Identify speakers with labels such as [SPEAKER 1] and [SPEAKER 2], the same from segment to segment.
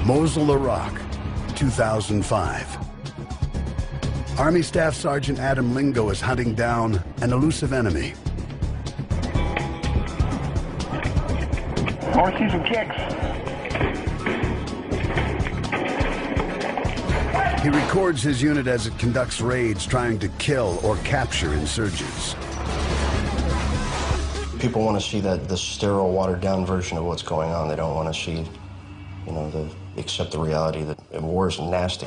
[SPEAKER 1] Mosul, Iraq, 2005. Army Staff Sergeant Adam Lingo is hunting down an elusive enemy.
[SPEAKER 2] I want to see some kicks.
[SPEAKER 1] He records his unit as it conducts raids trying to kill or capture insurgents.
[SPEAKER 3] People want to see the sterile, watered-down version of what's going on. They don't want to see, you know, accept the reality that war is nasty.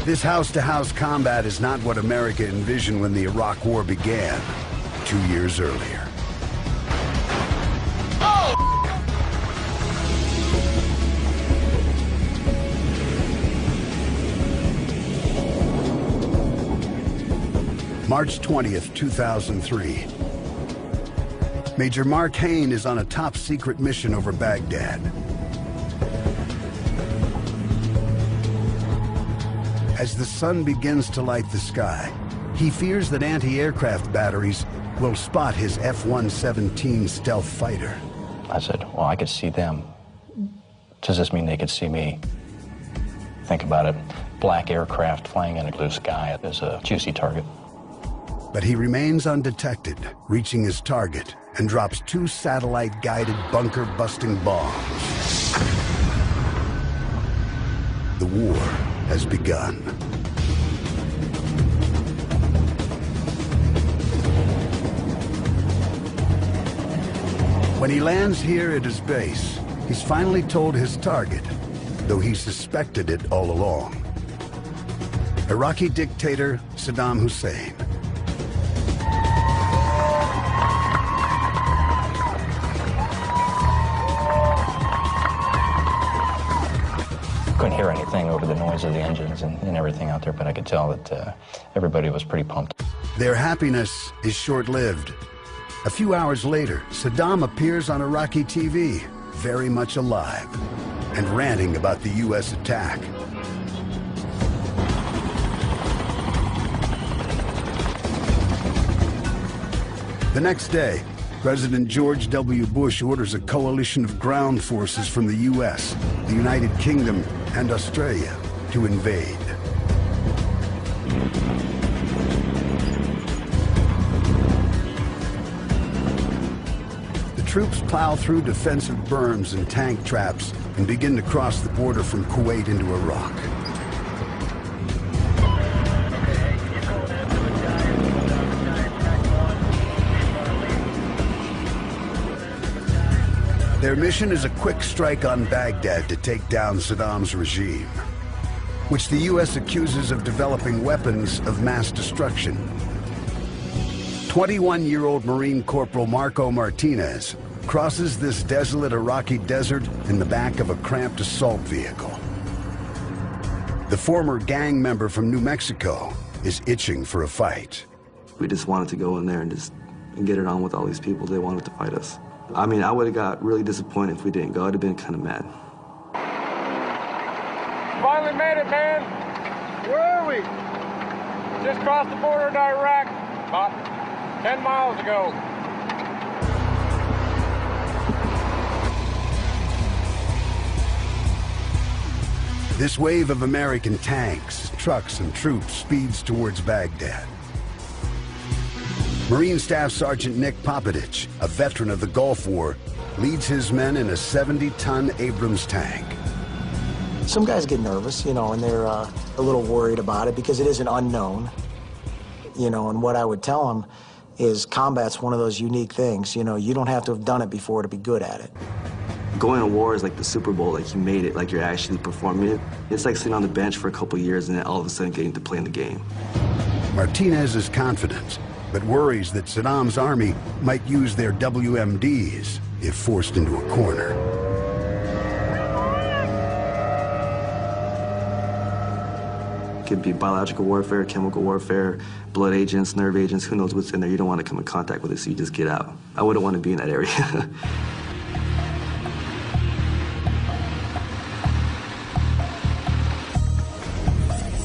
[SPEAKER 1] This house-to-house combat is not what America envisioned when the Iraq War began 2 years earlier. March 20th, 2003. Major Mark Hain is on a top-secret mission over Baghdad. As the sun begins to light the sky, he fears that anti-aircraft batteries will spot his F-117 stealth fighter.
[SPEAKER 4] I said, well, I could see them. Does this mean they could see me? Think about it. Black aircraft flying in a blue sky is a juicy target.
[SPEAKER 1] But he remains undetected, reaching his target, and drops 2 satellite-guided bunker-busting bombs. The war has begun. When he lands here at his base, he's finally told his target, though he suspected it all along. Iraqi dictator Saddam Hussein.
[SPEAKER 4] Couldn't hear anything over the noise of the engines and everything out there, but I could tell that everybody was pretty pumped.
[SPEAKER 1] Their happiness is short-lived. A few hours later, Saddam appears on Iraqi TV, very much alive, and ranting about the U.S. attack. The next day, President George W. Bush orders a coalition of ground forces from the U.S., the United Kingdom, and Australia to invade. The troops plow through defensive berms and tank traps and begin to cross the border from Kuwait into Iraq. Their mission is a quick strike on Baghdad to take down Saddam's regime, which the U.S. accuses of developing weapons of mass destruction. 21-year-old Marine Corporal Marco Martinez crosses this desolate Iraqi desert in the back of a cramped assault vehicle. The former gang member from New Mexico is itching for a fight.
[SPEAKER 5] We just wanted to go in there and just get it on with all these people. They wanted to fight us. I mean, I would have got really disappointed if we didn't go. I'd have been kind of mad.
[SPEAKER 2] Finally made it, man. Where are we? Just crossed the border to Iraq about 10 miles ago.
[SPEAKER 1] This wave of American tanks, trucks, and troops speeds towards Baghdad. Marine Staff Sergeant Nick Popovich, a veteran of the Gulf War, leads his men in a 70-ton Abrams tank.
[SPEAKER 6] Some guys get nervous, you know, and they're a little worried about it because it is an unknown, you know, and what I would tell them is combat's one of those unique things, you know, you don't have to have done it before to be good at it.
[SPEAKER 5] Going to war is like the Super Bowl, like you made it, like you're actually performing it. It's like sitting on the bench for a couple years and then all of a sudden getting to play in the game.
[SPEAKER 1] Martinez is confident, but worries that Saddam's army might use their WMDs if forced into a corner.
[SPEAKER 5] It could be biological warfare, chemical warfare, blood agents, nerve agents, who knows what's in there. You don't want to come in contact with it, so you just get out. I wouldn't want to be in that area.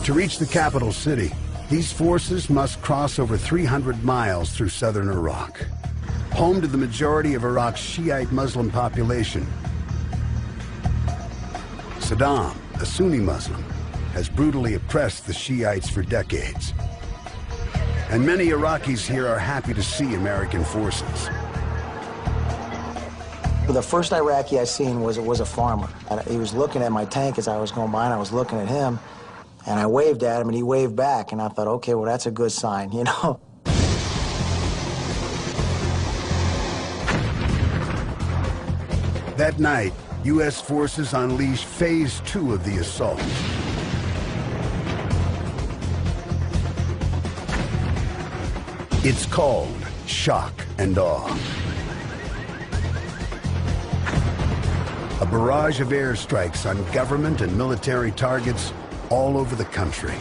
[SPEAKER 1] To reach the capital city, these forces must cross over 300 miles through southern Iraq, home to the majority of Iraq's Shiite Muslim population. Saddam, a Sunni Muslim, has brutally oppressed the Shiites for decades. And many Iraqis here are happy to see American forces.
[SPEAKER 6] The first Iraqi I seen was a farmer. He was looking at my tank as I was going by, and I was looking at him. And I waved at him, and he waved back, and I thought, okay, well, that's a good sign, you know?
[SPEAKER 1] That night, U.S. forces unleash Phase 2 of the assault. It's called shock and awe. A barrage of airstrikes on government and military targets all over the country.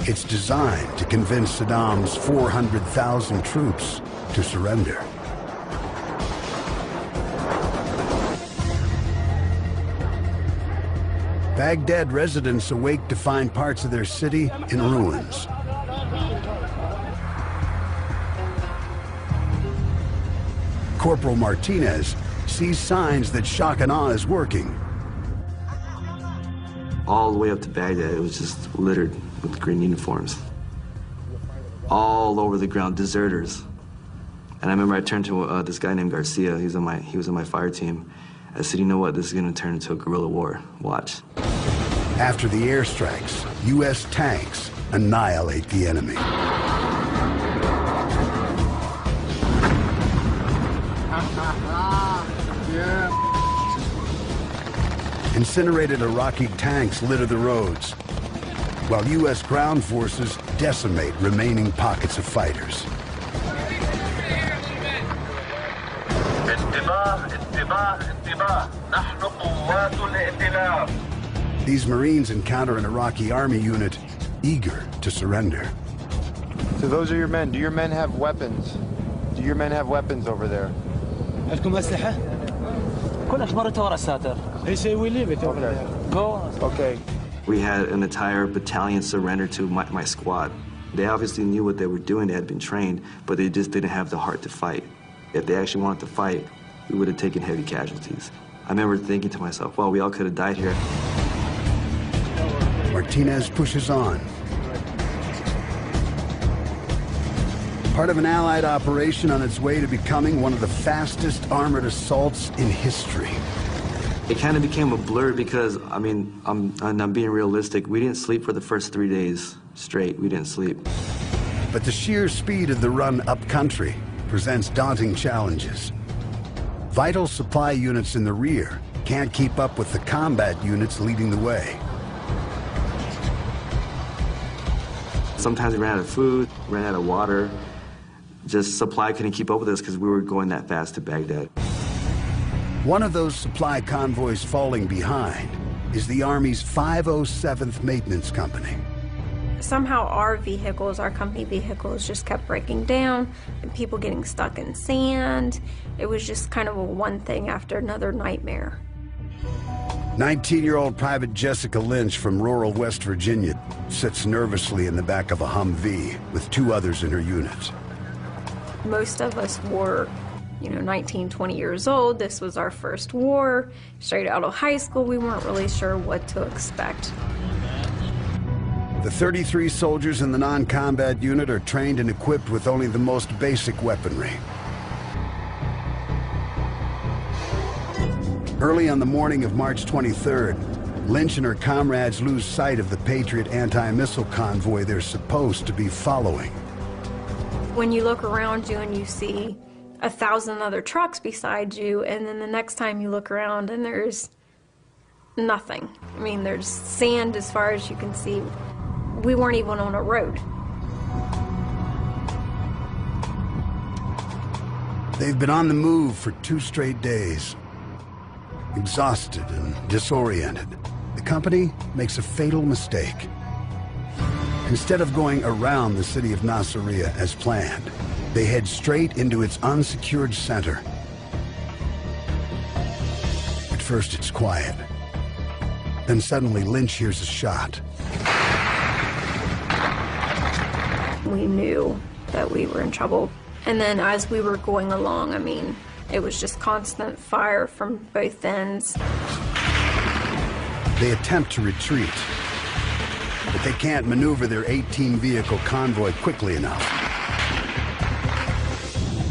[SPEAKER 1] It's designed to convince Saddam's 400,000 troops to surrender. Baghdad residents awake to find parts of their city in ruins. Corporal Martinez sees signs that shock and awe is working.
[SPEAKER 5] All the way up to Baghdad, it was just littered with green uniforms. All over the ground, deserters. And I remember I turned to this guy named Garcia. He was on my fire team. I said, you know what, this is gonna turn into a guerrilla war. Watch.
[SPEAKER 1] After the airstrikes, U.S. tanks annihilate the enemy. Incinerated Iraqi tanks litter the roads, while U.S. ground forces decimate remaining pockets of fighters. These Marines encounter an Iraqi army unit eager to surrender.
[SPEAKER 2] So those are your men. Do your men have weapons? Do your men have weapons over there?
[SPEAKER 7] عندكم أسلحة؟ كل أخبارته ورا الساتر. They say we leave it over there. Go.
[SPEAKER 5] Okay. We had an entire battalion surrender to my squad. They obviously knew what they were doing. They had been trained, but they just didn't have the heart to fight. If they actually wanted to fight, we would have taken heavy casualties. I remember thinking to myself, well, we all could have died here.
[SPEAKER 1] Martinez pushes on. Part of an Allied operation on its way to becoming one of the fastest armored assaults in history.
[SPEAKER 5] It kind of became a blur because, I mean, I'm being realistic. We didn't sleep for the first 3 days straight. We didn't sleep.
[SPEAKER 1] But the sheer speed of the run up country presents daunting challenges. Vital supply units in the rear can't keep up with the combat units leading the way.
[SPEAKER 5] Sometimes we ran out of food, ran out of water. Just supply couldn't keep up with us because we were going that fast to Baghdad.
[SPEAKER 1] One of those supply convoys falling behind is the Army's 507th Maintenance Company.
[SPEAKER 8] Somehow our vehicles, our company vehicles, just kept breaking down and people getting stuck in sand. It was just kind of a one thing after another nightmare.
[SPEAKER 1] 19-year-old Private Jessica Lynch from rural West Virginia sits nervously in the back of a Humvee with 2 others in her unit.
[SPEAKER 8] Most of us were, 19, 20 years old. This was our first war. Straight out of high school, we weren't really sure what to expect.
[SPEAKER 1] The 33 soldiers in the non-combat unit are trained and equipped with only the most basic weaponry. Early on the morning of March 23rd, Lynch and her comrades lose sight of the Patriot anti-missile convoy they're supposed to be following.
[SPEAKER 8] When you look around you and you see 1,000 other trucks beside you, and then the next time you look around and there's nothing. I mean, there's sand as far as you can see. We weren't even on a road.
[SPEAKER 1] They've been on the move for 2 straight days. Exhausted and disoriented, the company makes a fatal mistake. Instead of going around the city of Nasiriyah as planned, they head straight into its unsecured center. At first it's quiet. Then suddenly Lynch hears a shot.
[SPEAKER 8] We knew that we were in trouble. And then as we were going along, I mean, it was just constant fire from both ends.
[SPEAKER 1] They attempt to retreat, but they can't maneuver their 18-vehicle convoy quickly enough.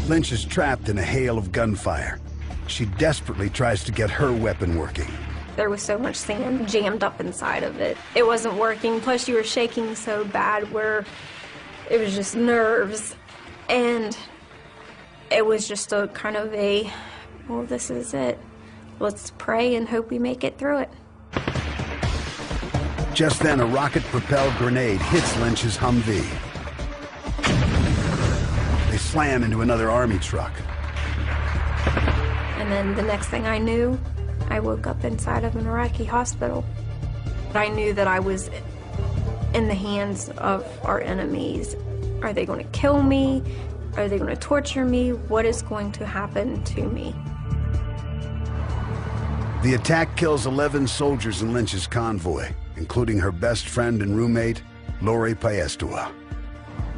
[SPEAKER 1] Lynch is trapped in a hail of gunfire. She desperately tries to get her weapon working.
[SPEAKER 8] There was so much sand jammed up inside of it. It wasn't working, plus you were shaking so bad where it was just nerves. And it was just a kind of a, well, this is it. Let's pray and hope we make it through it.
[SPEAKER 1] Just then, a rocket-propelled grenade hits Lynch's Humvee. They slam into another Army truck.
[SPEAKER 8] And then the next thing I knew, I woke up inside of an Iraqi hospital. I knew that I was in the hands of our enemies. Are they going to kill me? Are they going to torture me? What is going to happen to me?
[SPEAKER 1] The attack kills 11 soldiers in Lynch's convoy, including her best friend and roommate, Lori Paestua.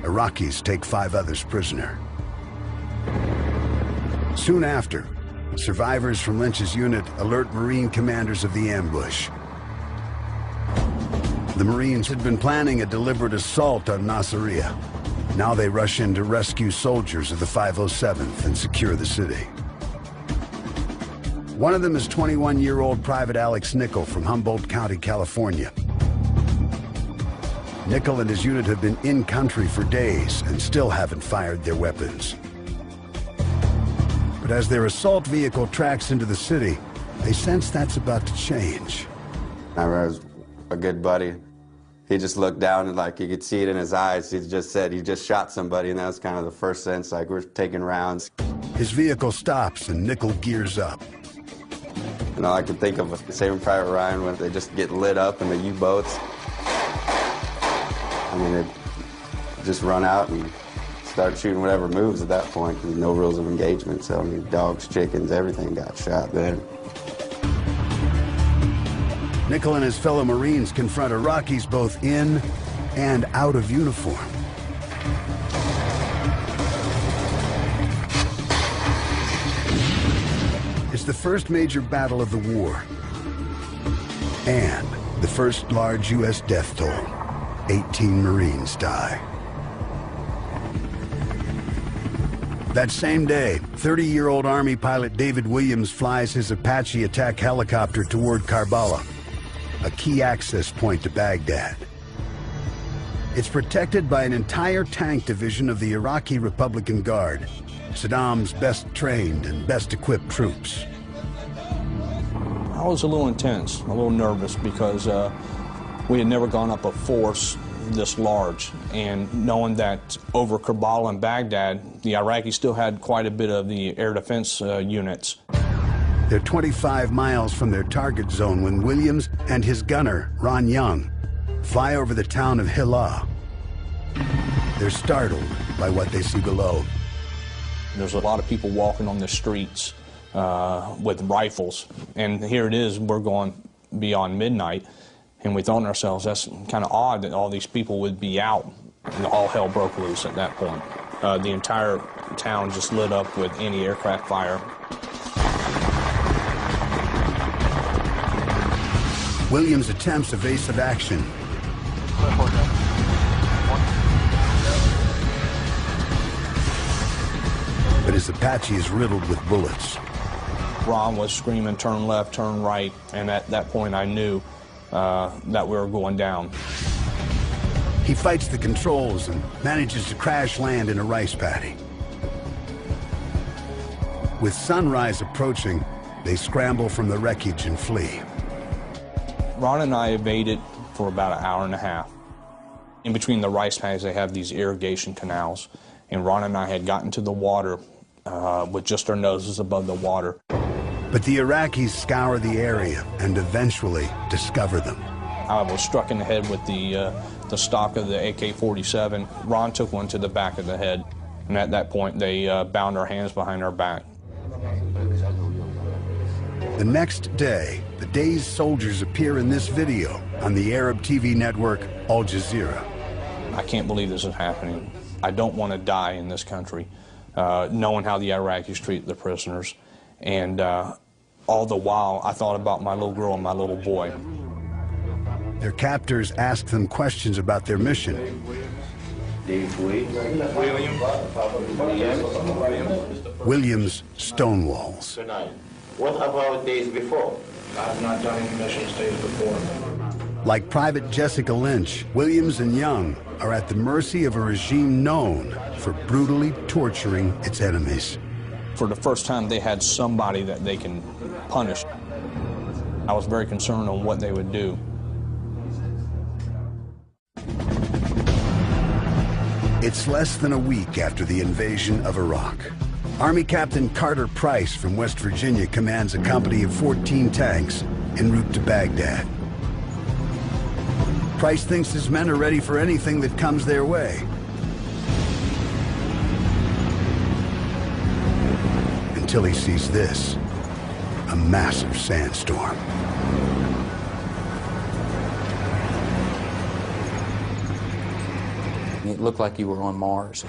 [SPEAKER 1] Iraqis take 5 others prisoner. Soon after, survivors from Lynch's unit alert Marine commanders of the ambush. The Marines had been planning a deliberate assault on Nasiriyah. Now they rush in to rescue soldiers of the 507th and secure the city. One of them is 21-year-old Private Alex Nickel from Humboldt County, California. Nickel and his unit have been in country for days and still haven't fired their weapons. But as their assault vehicle tracks into the city, they sense that's about to change.
[SPEAKER 9] I remember a good buddy. He just looked down and like you could see it in his eyes. He just said he just shot somebody, and that was kind of the first sense, like we're taking rounds.
[SPEAKER 1] His vehicle stops and Nickel gears up.
[SPEAKER 9] You know, I could think of Saving Private Ryan when they just get lit up in the U-boats. I mean, they just run out and start shooting whatever moves at that point. There's no rules of engagement, so I mean, dogs, chickens, everything got shot then.
[SPEAKER 1] Nickel and his fellow Marines confront Iraqis both in and out of uniform. It's the first major battle of the war, and the first large U.S. death toll. 18 Marines die. That same day, 30-year-old Army pilot David Williams flies his Apache attack helicopter toward Karbala, a key access point to Baghdad. It's protected by an entire tank division of the Iraqi Republican Guard, Saddam's best trained and best equipped troops.
[SPEAKER 10] I was a little intense, a little nervous because we had never gone up a force this large, and knowing that over Karbala and Baghdad, the Iraqis still had quite a bit of the air defense units.
[SPEAKER 1] They're 25 miles from their target zone when Williams and his gunner, Ron Young, fly over the town of Hillah. They're startled by what they see below.
[SPEAKER 10] There's a lot of people walking on the streets with rifles, and here it is, we're going beyond midnight, and we thought to ourselves, that's kind of odd that all these people would be out, and all hell broke loose at that point. The entire town just lit up with anti-aircraft fire.
[SPEAKER 1] Williams attempts evasive action. But his Apache is riddled with bullets.
[SPEAKER 10] Ron was screaming, turn left, turn right, and at that point I knew that we were going down.
[SPEAKER 1] He fights the controls and manages to crash land in a rice paddy. With sunrise approaching, they scramble from the wreckage and flee.
[SPEAKER 10] Ron and I evaded for about an hour and a half. In between the rice paddies, they have these irrigation canals, and Ron and I had gotten to the water with just our noses above the water.
[SPEAKER 1] But the Iraqis scour the area and eventually discover them.
[SPEAKER 10] I was struck in the head with the stock of the AK-47. Ron took one to the back of the head, and at that point they bound our hands behind our back.
[SPEAKER 1] The next day, the day's soldiers appear in this video on the Arab TV network Al Jazeera.
[SPEAKER 10] I can't believe this is happening. I don't want to die in this country, knowing how the Iraqis treat the prisoners. And all the while, I thought about my little girl and my little boy.
[SPEAKER 1] Their captors ask them questions about their mission. Williams stonewalls.
[SPEAKER 11] What about days before?
[SPEAKER 12] I've not done any missions days before.
[SPEAKER 1] Like Private Jessica Lynch, Williams and Young are at the mercy of a regime known for brutally torturing its enemies.
[SPEAKER 10] For the first time, they had somebody that they can punish. I was very concerned on what they would do.
[SPEAKER 1] It's less than a week after the invasion of Iraq. Army Captain Carter Price from West Virginia commands a company of 14 tanks en route to Baghdad. Price thinks his men are ready for anything that comes their way. Until he sees this, a massive sandstorm.
[SPEAKER 13] It looked like you were on Mars.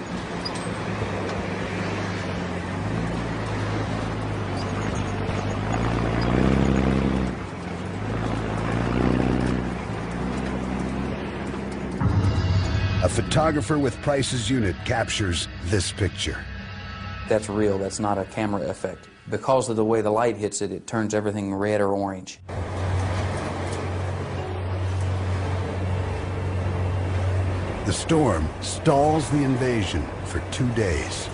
[SPEAKER 1] A photographer with Price's unit captures this picture.
[SPEAKER 13] That's real, that's not a camera effect. Because of the way the light hits it, it turns everything red or orange.
[SPEAKER 1] The storm stalls the invasion for 2 days.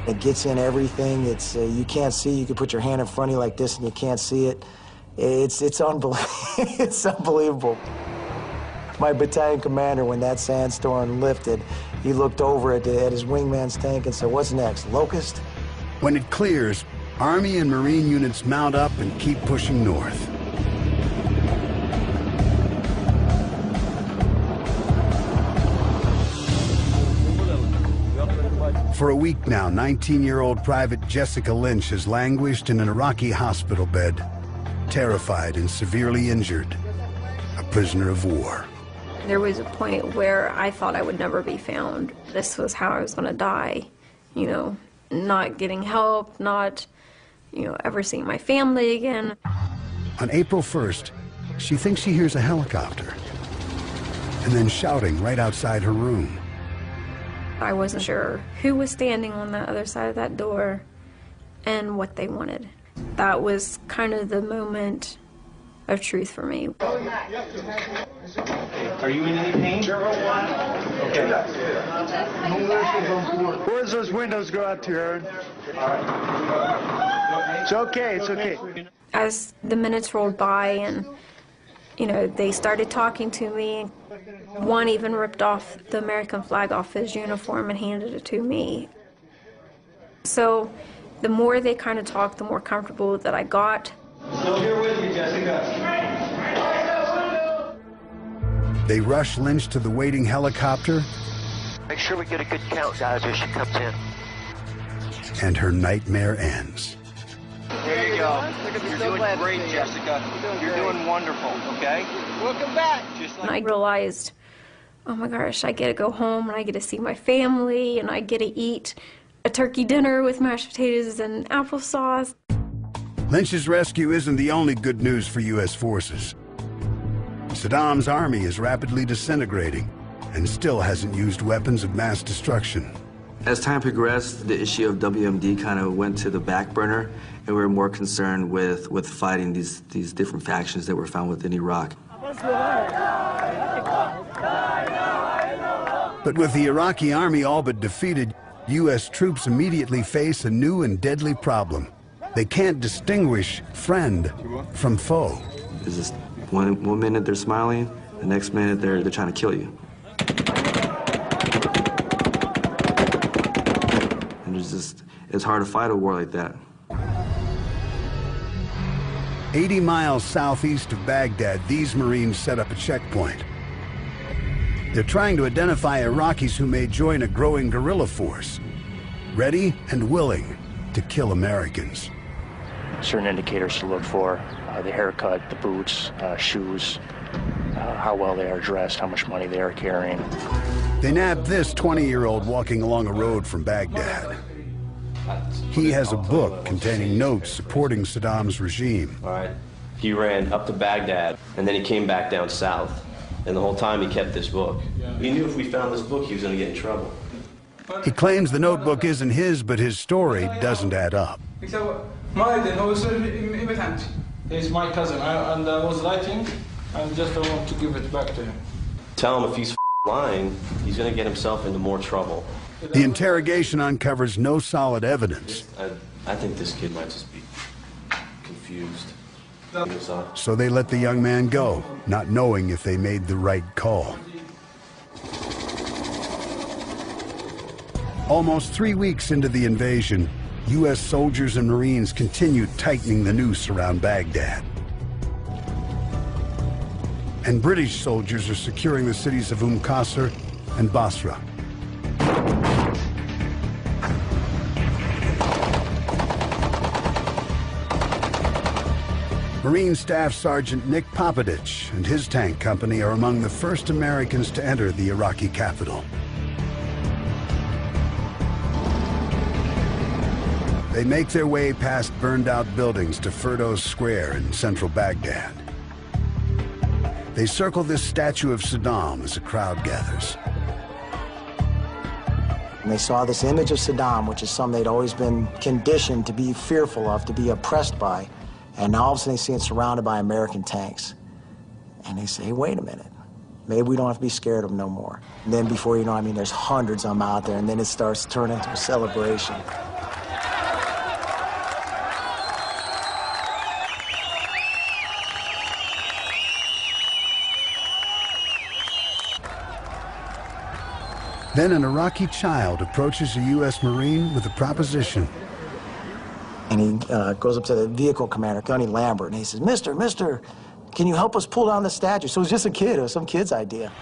[SPEAKER 6] It gets in everything. It's you can't see. You can put your hand in front of you like this and you can't see it. It's unbelievable. It's unbelievable. My battalion commander, when that sandstorm lifted, he looked over at his wingman's tank and said, "What's next, Locust?"
[SPEAKER 1] When it clears, Army and Marine units mount up and keep pushing north. For a week now, 19-year-old Private Jessica Lynch has languished in an Iraqi hospital bed, terrified and severely injured, a prisoner of war.
[SPEAKER 8] There was a point where I thought I would never be found. This was how I was going to die, you know, not getting help, not, you know, ever seeing my family again.
[SPEAKER 1] On April 1st, she thinks she hears a helicopter and then shouting right outside her room.
[SPEAKER 8] I wasn't sure who was standing on the other side of that door and what they wanted. That was kind of the moment of truth for me.
[SPEAKER 12] Are you in any pain? Okay.
[SPEAKER 2] Where's those windows go out to, Aaron? It's okay, it's okay.
[SPEAKER 8] As the minutes rolled by and, you know, they started talking to me, one even ripped off the American flag off his uniform and handed it to me. So the more they kind of talked, the more comfortable that I got.
[SPEAKER 12] Still here with you, Jessica.
[SPEAKER 1] They rush Lynch to the waiting helicopter.
[SPEAKER 14] Make sure we get a good count, guys, as she comes in.
[SPEAKER 1] And her nightmare ends.
[SPEAKER 12] There you go. You're doing great, Jessica. You're doing wonderful, okay? Welcome back.
[SPEAKER 8] And I realized, oh my gosh, I get to go home and I get to see my family and I get to eat a turkey dinner with mashed potatoes and applesauce.
[SPEAKER 1] Lynch's rescue isn't the only good news for U.S. forces. Saddam's army is rapidly disintegrating and still hasn't used weapons of mass destruction.
[SPEAKER 5] As time progressed, the issue of WMD kind of went to the back burner, and we were more concerned with fighting these different factions that were found within Iraq.
[SPEAKER 1] But with the Iraqi army all but defeated, U.S. troops immediately face a new and deadly problem. They can't distinguish friend from foe.
[SPEAKER 5] It's just one minute they're smiling, the next minute they're trying to kill you. And it's hard to fight a war like that.
[SPEAKER 1] 80 miles southeast of Baghdad, these Marines set up a checkpoint. They're trying to identify Iraqis who may join a growing guerrilla force, ready and willing to kill Americans.
[SPEAKER 15] Certain indicators to look for, the haircut, the boots, shoes, how well they are dressed, how much money they are carrying.
[SPEAKER 1] They nabbed this 20-year-old walking along a road from Baghdad. He has a book containing notes supporting Saddam's regime.
[SPEAKER 16] All right. He ran up to Baghdad, and then he came back down south. And the whole time he kept this book. He knew if we found this book, he was going to get in trouble.
[SPEAKER 1] He claims the notebook isn't his, but his story doesn't add up.
[SPEAKER 7] He's my cousin, and I was writing, and just don't want to give it back to him.
[SPEAKER 16] Tell him if he's lying, he's going to get himself into more trouble.
[SPEAKER 1] The interrogation uncovers no solid evidence.
[SPEAKER 16] I think this kid might just be confused.
[SPEAKER 1] So they let the young man go, not knowing if they made the right call. Almost 3 weeks into the invasion, U.S. soldiers and Marines continued tightening the noose around Baghdad. And British soldiers are securing the cities of Qasr and Basra. Marine Staff Sergeant Nick Popovich and his tank company are among the first Americans to enter the Iraqi capital. They make their way past burned-out buildings to Firdos Square in central Baghdad. They circle this statue of Saddam as a crowd gathers.
[SPEAKER 6] And they saw this image of Saddam, which is something they'd always been conditioned to be fearful of, to be oppressed by. And now all of a sudden they see it surrounded by American tanks. And they say, hey, wait a minute. Maybe we don't have to be scared of them no more. And then before you know, I mean, there's hundreds of them out there, and then it starts to turn into a celebration.
[SPEAKER 1] Then an Iraqi child approaches a U.S. Marine with a proposition.
[SPEAKER 6] And he goes up to the vehicle commander, Tony Lambert, and he says, Mister, can you help us pull down the statue? So it was just a kid. It was some kid's idea.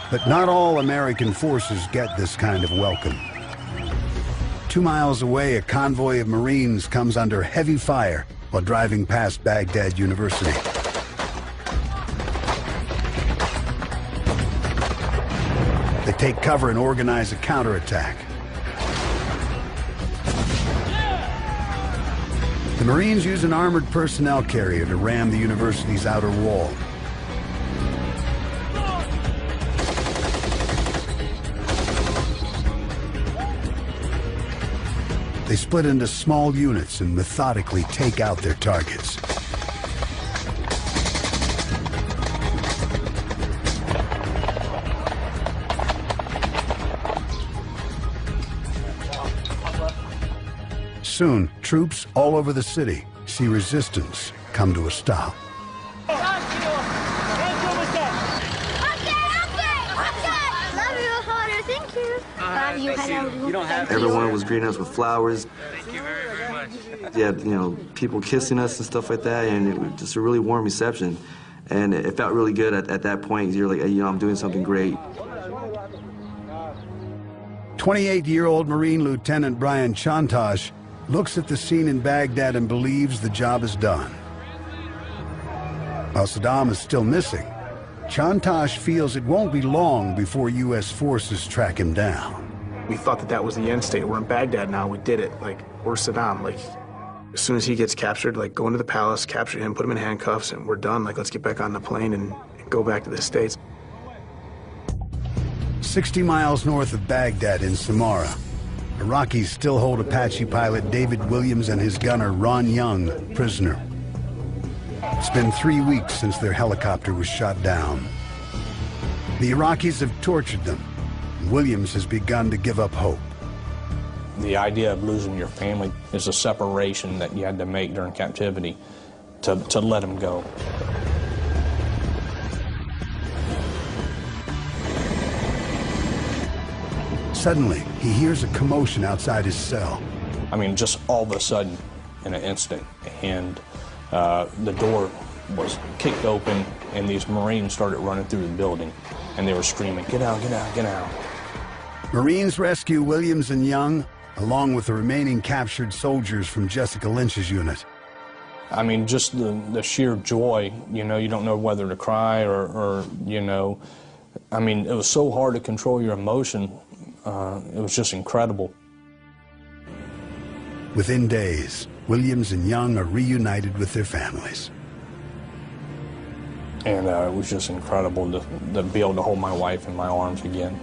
[SPEAKER 1] But not all American forces get this kind of welcome. 2 miles away, a convoy of Marines comes under heavy fire while driving past Baghdad University. They take cover and organize a counterattack. The Marines use an armored personnel carrier to ram the university's outer wall. They split into small units and methodically take out their targets. Soon, troops all over the city see resistance come to a stop.
[SPEAKER 5] Everyone was greeting us with flowers.
[SPEAKER 12] Thank you very, very much.
[SPEAKER 5] Yeah, you know, people kissing us and stuff like that, and it was just a really warm reception. And it felt really good at that point. You're like, hey, you know, I'm doing something great.
[SPEAKER 1] 28-year-old Marine Lieutenant Brian Chantosh looks at the scene in Baghdad and believes the job is done. While Saddam is still missing, Chantosh feels it won't be long before U.S. forces track him down.
[SPEAKER 17] We thought that that was the end state. We're in Baghdad now. We did it. Like, we're Saddam. Like, as soon as he gets captured, like, go into the palace, capture him, put him in handcuffs, and we're done. Like, let's get back on the plane and go back to the States.
[SPEAKER 1] 60 miles north of Baghdad in Samarra, Iraqis still hold Apache pilot David Williams and his gunner Ron Young prisoner. It's been 3 weeks since their helicopter was shot down. The Iraqis have tortured them, Williams has begun to give up hope.
[SPEAKER 10] The idea of losing your family is a separation that you had to make during captivity to let them go.
[SPEAKER 1] Suddenly, he hears a commotion outside his cell.
[SPEAKER 10] I mean, just all of a sudden, in an instant, and the door was kicked open, and these Marines started running through the building, and they were screaming, "Get out, get out, get out."
[SPEAKER 1] Marines rescue Williams and Young, along with the remaining captured soldiers from Jessica Lynch's unit.
[SPEAKER 10] I mean, just the sheer joy, you know, you don't know whether to cry or you know, I mean, it was so hard to control your emotion. It was just incredible.
[SPEAKER 1] Within days, Williams and Young are reunited with their families.
[SPEAKER 10] And it was just incredible to be able to hold my wife in my arms again.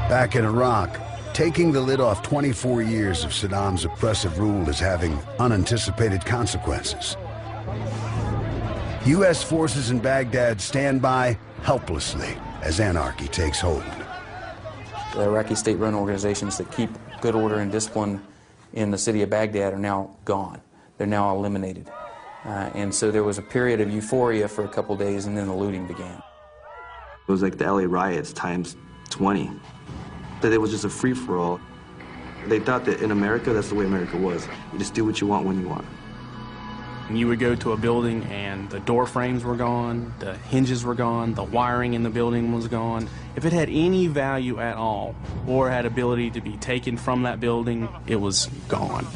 [SPEAKER 1] Back in Iraq, taking the lid off 24 years of Saddam's oppressive rule is having unanticipated consequences. U.S. forces in Baghdad stand by helplessly as anarchy takes hold.
[SPEAKER 13] The Iraqi state-run organizations that keep good order and discipline in the city of Baghdad are now gone. They're now eliminated. And so there was a period of euphoria for a couple days, and then the looting began.
[SPEAKER 5] It was like the LA riots times 20. That it was just a free-for-all. They thought that in America, that's the way America was. You just do what you want when you want.
[SPEAKER 18] You would go to a building and the door frames were gone, the hinges were gone, the wiring in the building was gone. If it had any value at all or had ability to be taken from that building, it was gone.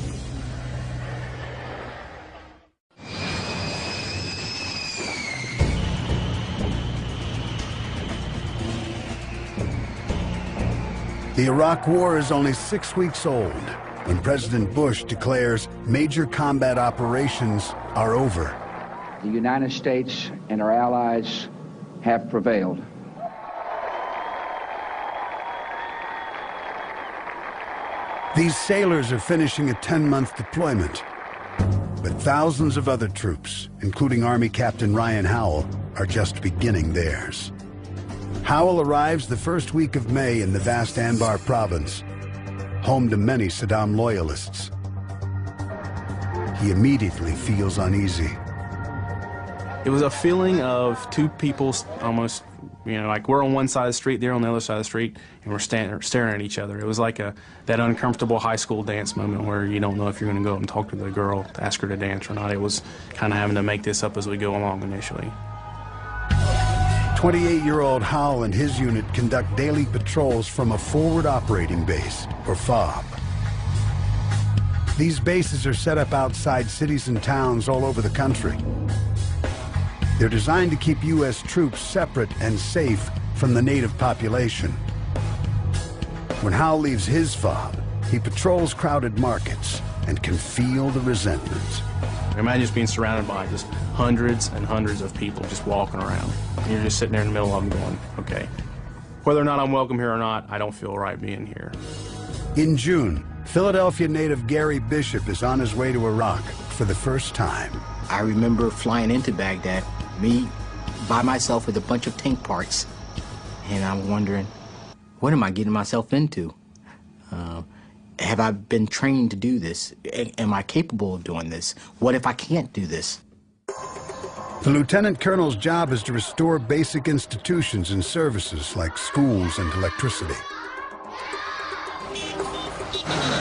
[SPEAKER 1] The Iraq War is only 6 weeks old when President Bush declares major combat operations are over.
[SPEAKER 19] The United States and our allies have prevailed.
[SPEAKER 1] These sailors are finishing a 10-month deployment, but thousands of other troops, including Army Captain Ryan Howell, are just beginning theirs. Howell arrives the first week of May in the vast Anbar province, home to many Saddam loyalists. He immediately feels uneasy.
[SPEAKER 18] It was a feeling of two people almost, you know, like we're on one side of the street, they're on the other side of the street, and we're staring at each other. It was like that uncomfortable high school dance moment where you don't know if you're going to go up and talk to the girl, ask her to dance or not. It was kind of having to make this up as we go along initially.
[SPEAKER 1] 28-year-old Howell and his unit conduct daily patrols from a forward operating base, or FOB. These bases are set up outside cities and towns all over the country. They're designed to keep U.S. troops separate and safe from the native population. When Howell leaves his FOB, he patrols crowded markets and can feel the resentment.
[SPEAKER 18] Imagine just being surrounded by just hundreds and hundreds of people just walking around. And you're just sitting there in the middle of them going, okay, whether or not I'm welcome here or not, I don't feel right being here.
[SPEAKER 1] In June, Philadelphia native Gary Bishop is on his way to Iraq for the first time.
[SPEAKER 20] I remember flying into Baghdad, me by myself with a bunch of tank parts, and I'm wondering, what am I getting myself into? Have I been trained to do this? Am I capable of doing this? What if I can't do this?
[SPEAKER 1] The lieutenant colonel's job is to restore basic institutions and services like schools and electricity.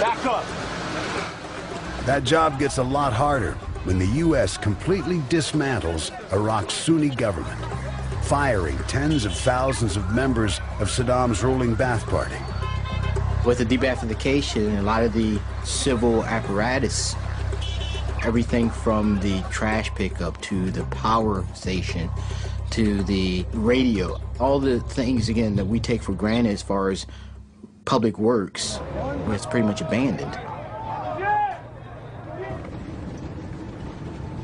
[SPEAKER 2] Back up.
[SPEAKER 1] That job gets a lot harder when the U.S. completely dismantles Iraq's Sunni government, firing tens of thousands of members of Saddam's ruling Ba'ath Party.
[SPEAKER 20] With the de-Baathification, a lot of the civil apparatus, everything from the trash pickup to the power station to the radio, all the things, again, that we take for granted as far as public works, it's pretty much abandoned.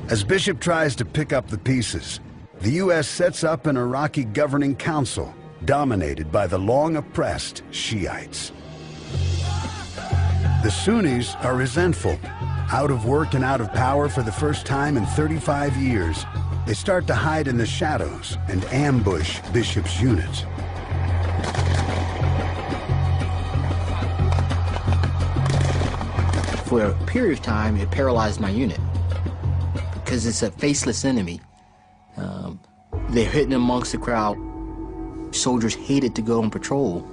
[SPEAKER 1] As Bishop tries to pick up the pieces, the U.S. sets up an Iraqi governing council dominated by the long-oppressed Shiites. The Sunnis are resentful Out of work and out of power for the first time in 35 years, they start to hide in the shadows and ambush Bishop's unit.
[SPEAKER 20] For a period of time, it paralyzed my unit because it's a faceless enemy. They're hidden amongst the crowd. Soldiers hated to go on patrol.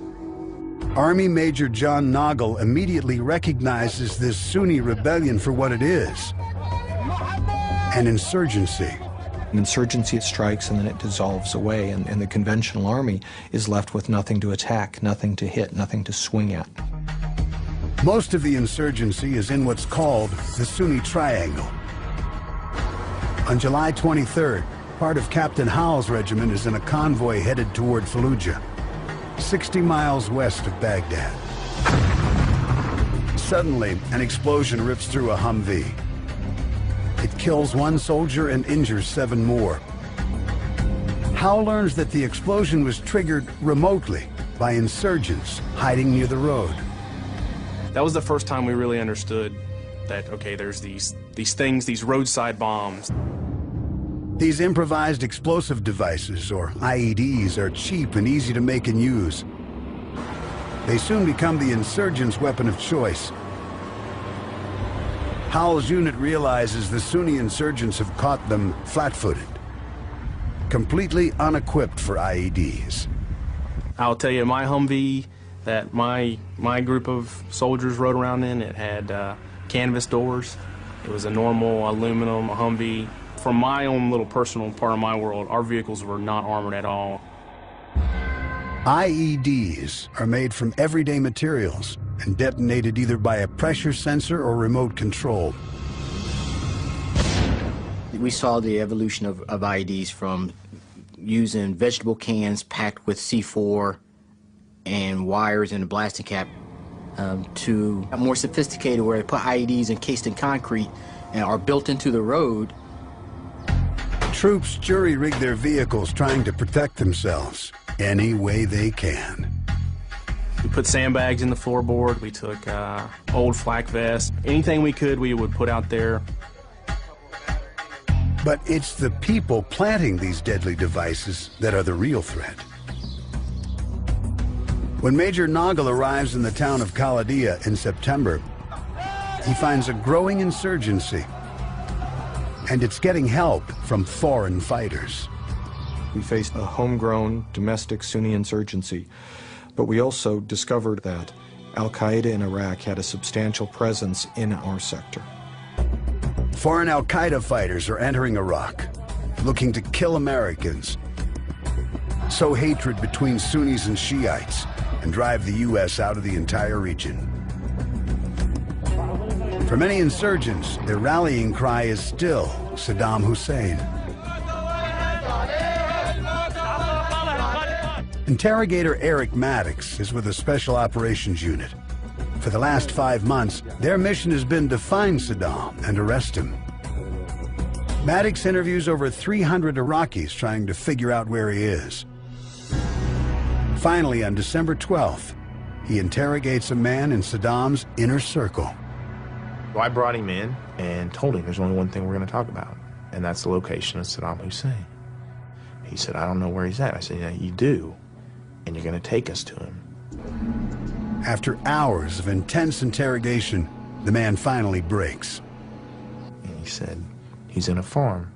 [SPEAKER 1] Army Major John Noggle immediately recognizes this Sunni rebellion for what it is: an insurgency.
[SPEAKER 21] An insurgency, it strikes and then it dissolves away, and the conventional army is left with nothing to attack, nothing to hit, nothing to swing at.
[SPEAKER 1] Most of the insurgency is in what's called the Sunni Triangle. On July 23rd, part of Captain Howell's regiment is in a convoy headed toward Fallujah, 60 miles west of Baghdad. Suddenly, an explosion rips through a Humvee. It kills 1 soldier and injures 7 more. Howell learns that the explosion was triggered remotely by insurgents hiding near the road.
[SPEAKER 18] That was the first time we really understood that, okay, there's these things, these roadside bombs.
[SPEAKER 1] These improvised explosive devices, or IEDs, are cheap and easy to make and use. They soon become the insurgents' weapon of choice. Howell's unit realizes the Sunni insurgents have caught them flat-footed, completely unequipped for IEDs.
[SPEAKER 18] I'll tell you, my Humvee that my group of soldiers rode around in, it had canvas doors. It was a normal aluminum Humvee. From my own little personal part of my world, our vehicles were not armored at all.
[SPEAKER 1] IEDs are made from everyday materials and detonated either by a pressure sensor or remote control.
[SPEAKER 20] We saw the evolution of IEDs from using vegetable cans packed with C4 and wires in a blasting cap to more sophisticated where they put IEDs encased in concrete and are built into the road.
[SPEAKER 1] Troops jury-rig their vehicles trying to protect themselves any way they can.
[SPEAKER 18] We put sandbags in the floorboard. We took old flak vests. Anything we could, we would put out there.
[SPEAKER 1] But it's the people planting these deadly devices that are the real threat. When Major Noggle arrives in the town of Khalidiyah in September, he finds a growing insurgency, and it's getting help from foreign fighters.
[SPEAKER 21] We faced a homegrown domestic Sunni insurgency, but we also discovered that Al-Qaeda in Iraq had a substantial presence in our sector.
[SPEAKER 1] Foreign Al-Qaeda fighters are entering Iraq, looking to kill Americans, sow hatred between Sunnis and Shiites, and drive the U.S. out of the entire region. For many insurgents, their rallying cry is still Saddam Hussein. Interrogator Eric Maddox is with a Special Operations Unit. For the last 5 months, their mission has been to find Saddam and arrest him. Maddox interviews over 300 Iraqis trying to figure out where he is. Finally, on December 12th, he interrogates a man in Saddam's inner circle.
[SPEAKER 22] I brought him in and told him there's only one thing we're going to talk about, and that's the location of Saddam Hussein. He said, I don't know where he's at. I said, yeah, you do, and you're going to take us to him.
[SPEAKER 1] After hours of intense interrogation, the man finally breaks.
[SPEAKER 22] And he said, he's in a farm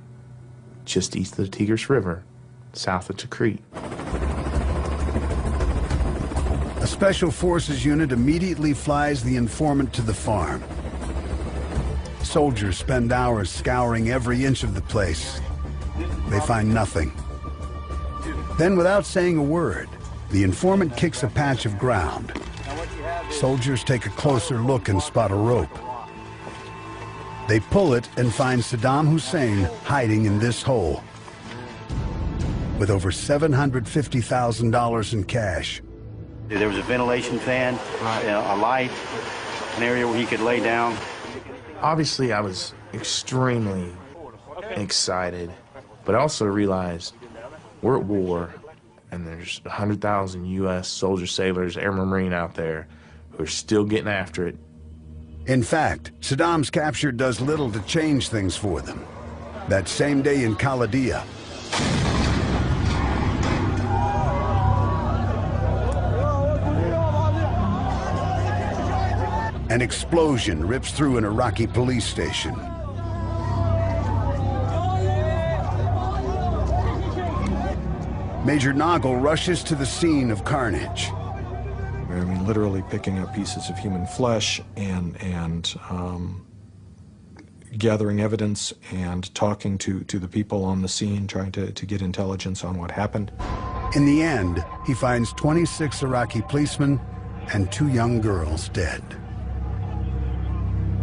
[SPEAKER 22] just east of the Tigris River, south of Tikrit.
[SPEAKER 1] A Special Forces unit immediately flies the informant to the farm. Soldiers spend hours scouring every inch of the place. They find nothing. Then, without saying a word, the informant kicks a patch of ground. Soldiers take a closer look and spot a rope. They pull it and find Saddam Hussein hiding in this hole with over $750,000 in cash.
[SPEAKER 23] There was a ventilation fan, a light, an area where he could lay down.
[SPEAKER 22] Obviously, I was extremely excited, but I also realized we're at war, and there's 100,000 U.S. soldiers, sailors, airmen, marine out there who are still getting after it,
[SPEAKER 1] In fact, Saddam's capture does little to change things for them. That same day in Khalidia, an explosion rips through an Iraqi police station. Major Noggle rushes to the scene of carnage.
[SPEAKER 21] I mean, literally picking up pieces of human flesh and gathering evidence and talking to the people on the scene, trying to get intelligence on what happened.
[SPEAKER 1] In the end, he finds 26 Iraqi policemen and 2 young girls dead.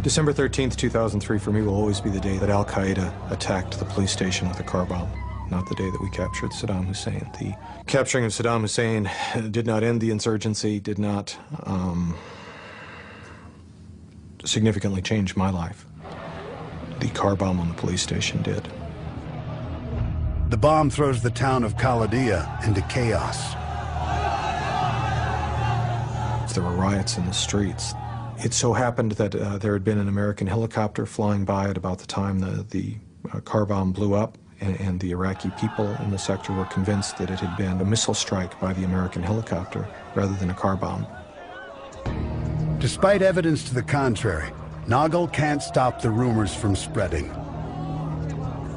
[SPEAKER 21] December 13th, 2003 for me will always be the day that Al-Qaeda attacked the police station with a car bomb, not the day that we captured Saddam Hussein. The capturing of Saddam Hussein did not end the insurgency, did not significantly change my life. The car bomb on the police station did.
[SPEAKER 1] The bomb throws the town of Khalidia into chaos.
[SPEAKER 21] There were riots in the streets. It so happened that there had been an American helicopter flying by at about the time the car bomb blew up, and the Iraqi people in the sector were convinced that it had been a missile strike by the American helicopter rather than a car bomb.
[SPEAKER 1] Despite evidence to the contrary, Noggle can't stop the rumors from spreading.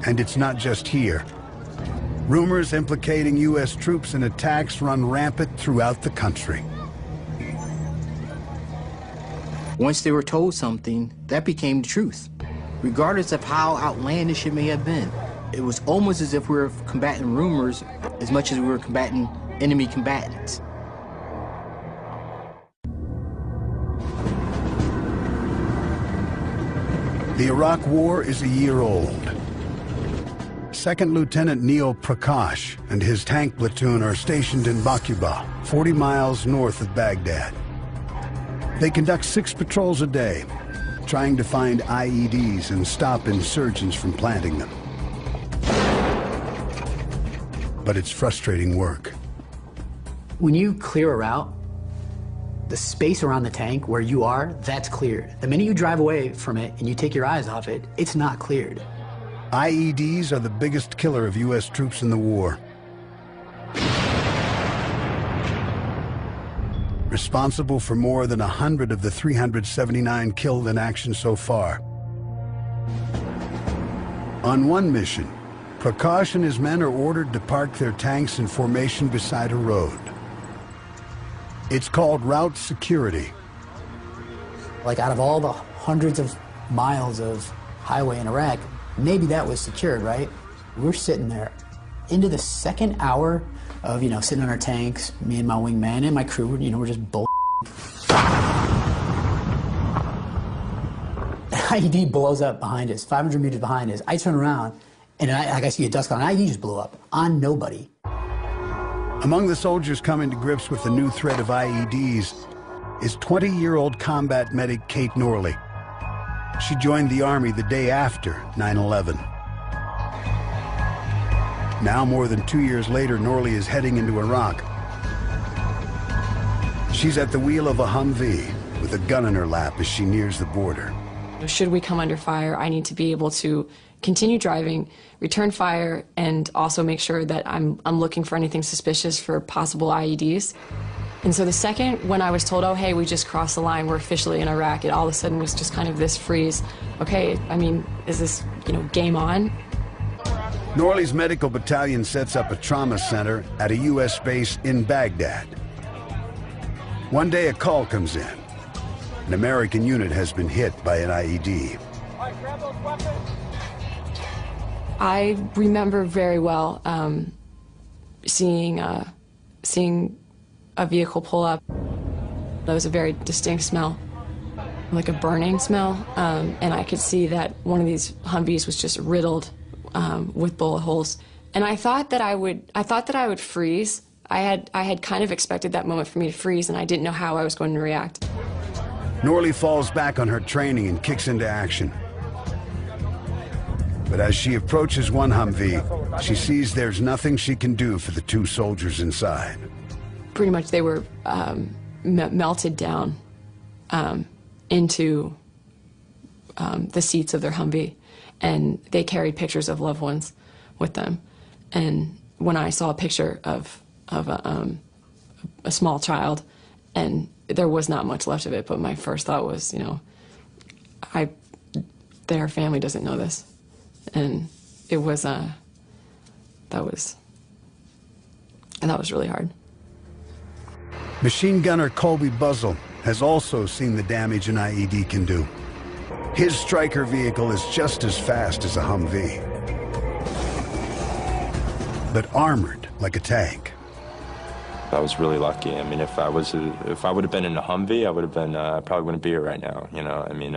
[SPEAKER 1] And it's not just here. Rumors implicating U.S. troops in attacks run rampant throughout the country.
[SPEAKER 20] Once they were told something, that became the truth, regardless of how outlandish it may have been. It was almost as if we were combating rumors as much as we were combating enemy combatants.
[SPEAKER 1] The Iraq War is a year old. Second Lieutenant Neil Prakash and his tank platoon are stationed in Baquba, 40 miles north of Baghdad. They conduct 6 patrols a day, trying to find IEDs and stop insurgents from planting them. But it's frustrating work.
[SPEAKER 3] When you clear a route, the space around the tank where you are, that's cleared. The minute you drive away from it and you take your eyes off it, it's not cleared.
[SPEAKER 1] IEDs are the biggest killer of U.S. troops in the war. Responsible for more than 100 of the 379 killed in action so far. On one mission, Prakash and his men are ordered to park their tanks in formation beside a road. It's called route security.
[SPEAKER 3] Like out of all the hundreds of miles of highway in Iraq, maybe that was secured, right? We're sitting there into the second hour of, sitting on our tanks, me and my wingman and my crew, we're just bull. The IED blows up behind us, 500 meters behind us. I turn around, and I see a dust cloud. An IED just blew up on nobody.
[SPEAKER 1] Among the soldiers coming to grips with the new threat of IEDs is 20-year-old combat medic Kate Norley. She joined the Army the day after 9/11. Now, more than 2 years later, Norley is heading into Iraq. She's at the wheel of a Humvee with a gun in her lap as she nears the border.
[SPEAKER 4] Should we come under fire, I need to be able to continue driving, return fire, and also make sure that I'm looking for anything suspicious for possible IEDs. And so the second when I was told, oh, hey, we just crossed the line, we're officially in Iraq, it all of a sudden was just kind of this freeze. Okay, is this, game on?
[SPEAKER 1] Norley's medical battalion sets up a trauma center at a U.S. base in Baghdad. One day a call comes in. An American unit has been hit by an IED.
[SPEAKER 4] I remember very well seeing a vehicle pull up. There was a very distinct smell, like a burning smell, and I could see that one of these Humvees was just riddled with bullet holes. And I thought that I would freeze. I had kind of expected that moment for me to freeze, and I didn't know how I was going to react.
[SPEAKER 1] Norley falls back on her training and kicks into action. But as she approaches one Humvee, she sees there's nothing she can do for the 2 soldiers inside.
[SPEAKER 4] Pretty much they were melted down into the seats of their Humvee, and they carried pictures of loved ones with them. And when I saw a picture of a small child, and there was not much left of it, but my first thought was, you know, their family doesn't know this, and it was that was really hard.
[SPEAKER 1] Machine gunner Colby Buzzle has also seen the damage an IED can do. His Stryker vehicle is just as fast as a Humvee, but armored like a tank.
[SPEAKER 9] I was really lucky. I mean, if I would have been in a Humvee, I would have been, I probably wouldn't be here right now, you know. I mean,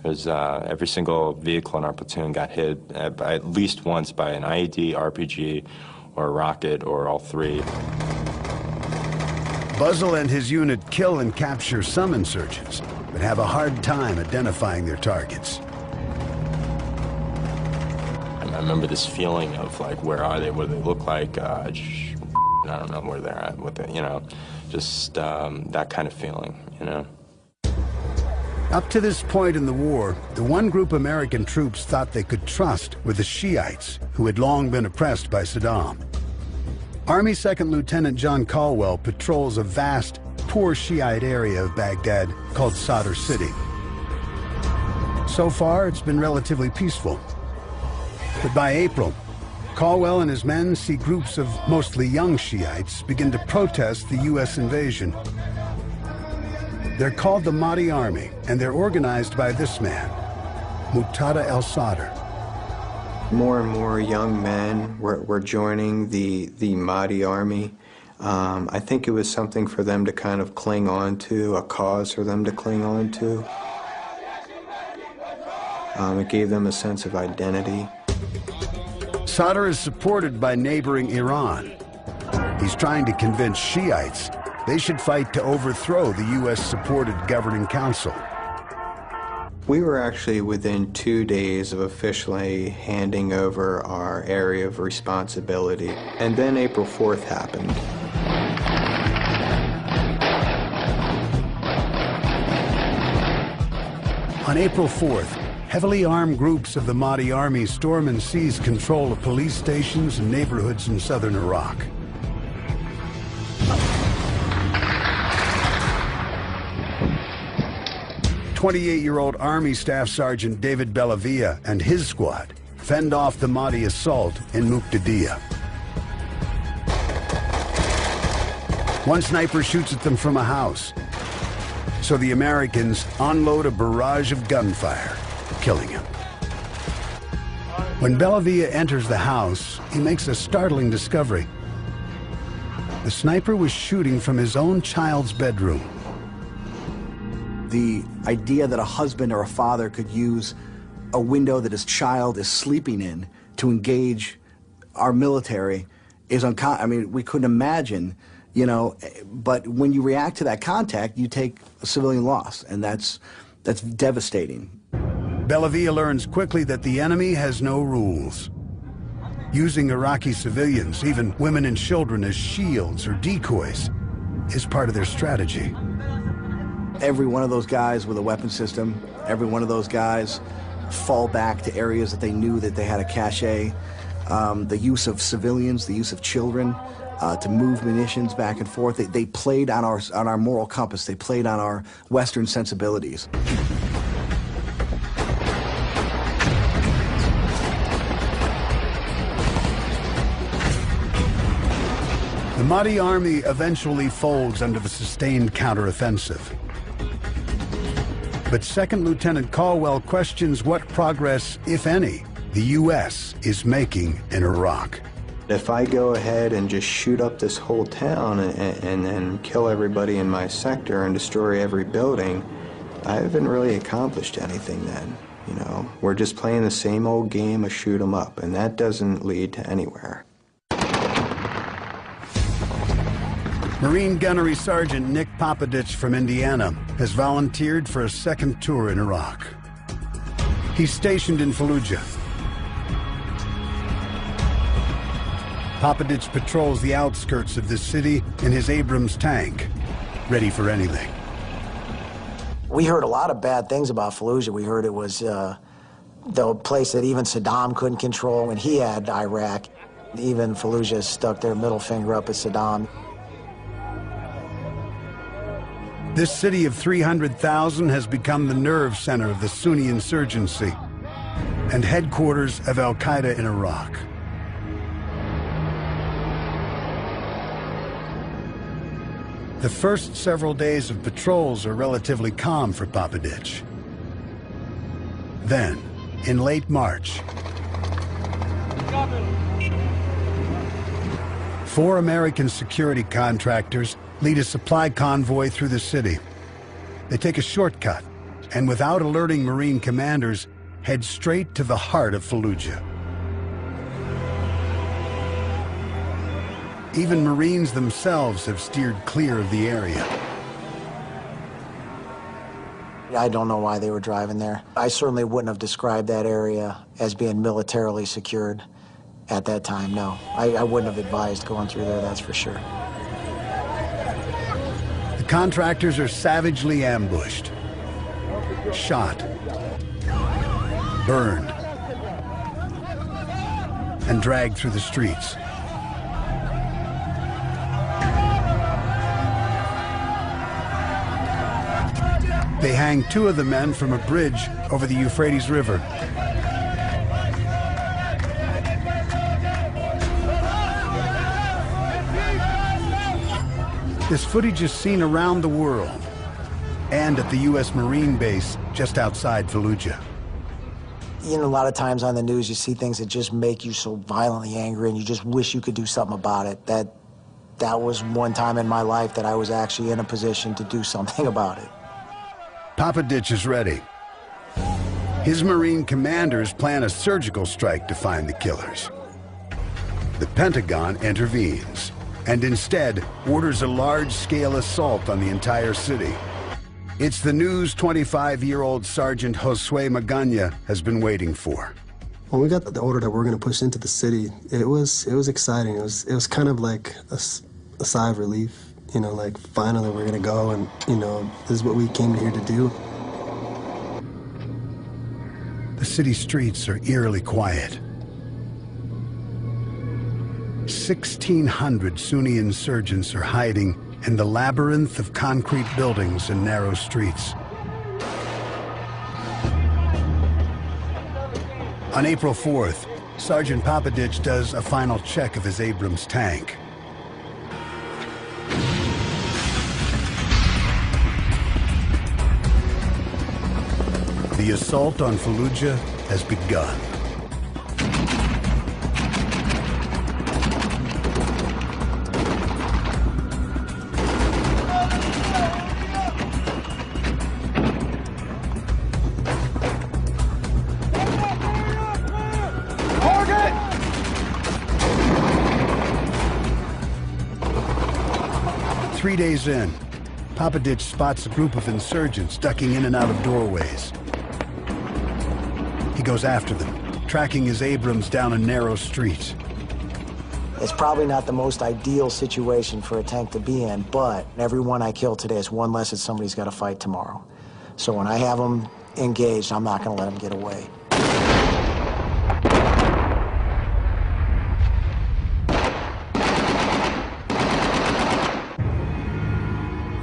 [SPEAKER 9] every single vehicle in our platoon got hit at least once by an IED, RPG, or a rocket, or all three.
[SPEAKER 1] Buzzle and his unit kill and capture some insurgents, but have a hard time identifying their targets.
[SPEAKER 9] I remember this feeling of, like, where are they? What do they look like? I don't know where they're at with it, you know, just that kind of feeling, you know.
[SPEAKER 1] Up to this point in the war, the one group American troops thought they could trust were the Shiites, who had long been oppressed by Saddam. Army Second Lieutenant John Caldwell patrols a vast, poor Shiite area of Baghdad called Sadr City. So far, it's been relatively peaceful. But by April, Caldwell and his men see groups of mostly young Shiites begin to protest the U.S. invasion. They're called the Mahdi Army, and they're organized by this man, Muqtada al-Sadr.
[SPEAKER 11] More and more young men were joining the Mahdi Army. I think it was something for them to kind of cling on to, a cause for them to cling on to. It gave them a sense of identity.
[SPEAKER 1] Sadr is supported by neighboring Iran. He's trying to convince Shiites they should fight to overthrow the U.S.-supported governing council.
[SPEAKER 11] We were actually within 2 days of officially handing over our area of responsibility. And then April 4th happened.
[SPEAKER 1] On April 4th, heavily armed groups of the Mahdi Army storm and seize control of police stations and neighborhoods in southern Iraq. "28-year-old Army Staff Sergeant David Bellavia and his squad fend off the Mahdi assault in Muqtadiya. One sniper shoots at them from a house, so the Americans unload a barrage of gunfire, killing him. When Bellavia enters the house, he makes a startling discovery. The sniper was shooting from his own child's bedroom.
[SPEAKER 14] The idea that a husband or a father could use a window that his child is sleeping in to engage our military is uncommon. I mean, we couldn't imagine, you know, but when you react to that contact, you take a civilian loss, and that's devastating.
[SPEAKER 1] Bellavia learns quickly that the enemy has no rules. Using Iraqi civilians, even women and children, as shields or decoys is part of their strategy.
[SPEAKER 14] Every one of those guys with a weapon system, every one of those guys fall back to areas that they knew that they had a cache. The use of civilians, the use of children to move munitions back and forth. They played on our moral compass. They played on our Western sensibilities.
[SPEAKER 1] The Mahdi Army eventually folds under the sustained counteroffensive. But Second Lieutenant Caldwell questions what progress, if any, the U.S. is making in Iraq.
[SPEAKER 11] If I go ahead and just shoot up this whole town and then kill everybody in my sector and destroy every building, I haven't really accomplished anything then. You know, we're just playing the same old game of shoot 'em up, and that doesn't lead to anywhere.
[SPEAKER 1] Marine Gunnery Sergeant Nick Popadich from Indiana has volunteered for a second tour in Iraq. He's stationed in Fallujah. Popadich patrols the outskirts of this city in his Abrams tank, ready for anything.
[SPEAKER 6] We heard a lot of bad things about Fallujah. We heard it was the place that even Saddam couldn't control when he had Iraq. Even Fallujah stuck their middle finger up at Saddam.
[SPEAKER 1] This city of 300,000 has become the nerve center of the Sunni insurgency and headquarters of al-Qaeda in Iraq. The first several days of patrols are relatively calm for Papadich. Then, in late March, 4 American security contractors lead a supply convoy through the city. They take a shortcut, and without alerting Marine commanders, head straight to the heart of Fallujah. Even Marines themselves have steered clear of the area.
[SPEAKER 6] I don't know why they were driving there. I certainly wouldn't have described that area as being militarily secured at that time, no. I wouldn't have advised going through there, that's for sure.
[SPEAKER 1] The contractors are savagely ambushed, shot, burned, and dragged through the streets. They hang 2 of the men from a bridge over the Euphrates River. This footage is seen around the world and at the U.S. Marine base just outside Fallujah.
[SPEAKER 6] You know, a lot of times on the news you see things that just make you so violently angry and you just wish you could do something about it. That was one time in my life that I was actually in a position to do something about it.
[SPEAKER 1] Papadich is ready. His Marine commanders plan a surgical strike to find the killers. The Pentagon intervenes and instead orders a large-scale assault on the entire city. It's the news 25-year-old Sergeant Josue Magana has been waiting for.
[SPEAKER 7] When we got the order that we're going to push into the city, it was exciting. It was kind of like a sigh of relief. You know, like, finally we're going to go and, you know, this is what we came here to do.
[SPEAKER 1] The city streets are eerily quiet. 1,600 Sunni insurgents are hiding in the labyrinth of concrete buildings and narrow streets. On April 4th, Sergeant Papadich does a final check of his Abrams tank. The assault on Fallujah has begun.
[SPEAKER 2] Target!
[SPEAKER 1] 3 days in, Papadich spots a group of insurgents ducking in and out of doorways. He goes after them, tracking his Abrams down a narrow street.
[SPEAKER 6] It's probably not the most ideal situation for a tank to be in, but every one I kill today is one less that somebody's got to fight tomorrow. So when I have them engaged, I'm not going to let them get away.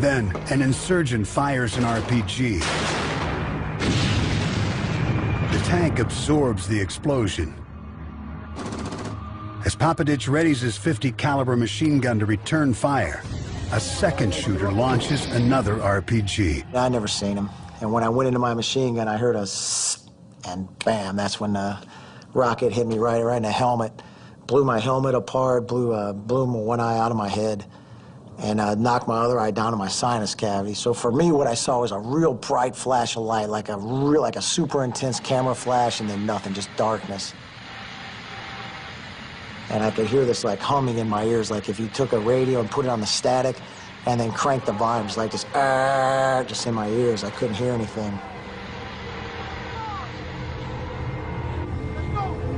[SPEAKER 1] Then, an insurgent fires an RPG. The tank absorbs the explosion. As Papadich readies his .50 caliber machine gun to return fire, a second shooter launches another RPG.
[SPEAKER 6] I never seen him. And when I went into my machine gun, I heard a sss, and bam, that's when the rocket hit me right in the helmet. Blew my helmet apart, blew one eye out of my head, and knocked my other eye down to my sinus cavity. So for me, what I saw was a real bright flash of light, like a super intense camera flash, and then nothing, just darkness. And I could hear this like humming in my ears, like if you took a radio and put it on the static and then cranked the volume, just like this, just in my ears. I couldn't hear anything.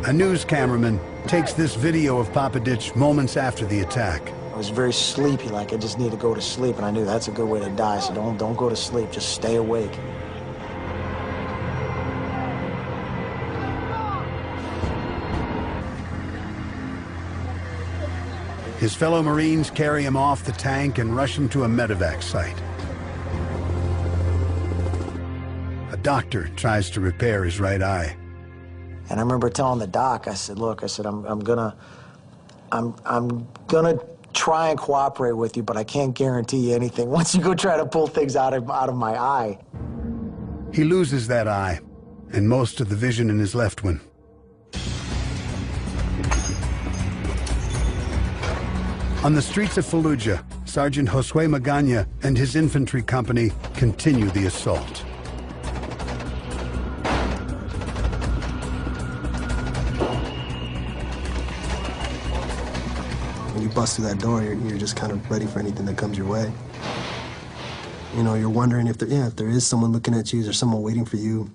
[SPEAKER 1] A news cameraman takes this video of Papadich moments after the attack.
[SPEAKER 6] I was very sleepy, like I just need to go to sleep, and I knew that's a good way to die, so don't go to sleep, just stay awake.
[SPEAKER 1] His fellow Marines carry him off the tank and rush him to a medevac site. A doctor tries to repair his right eye.
[SPEAKER 6] And I remember telling the doc, I said, look, I said, I'm gonna try and cooperate with you, but I can't guarantee you anything once you go try to pull things out of my eye.
[SPEAKER 1] He loses that eye and most of the vision in his left one. On the streets of Fallujah, Sergeant Josue Magana and his infantry company continue the assault.
[SPEAKER 7] When you bust through that door, you're just kind of ready for anything that comes your way. You know, you're wondering if there is someone looking at you, is there someone waiting for you?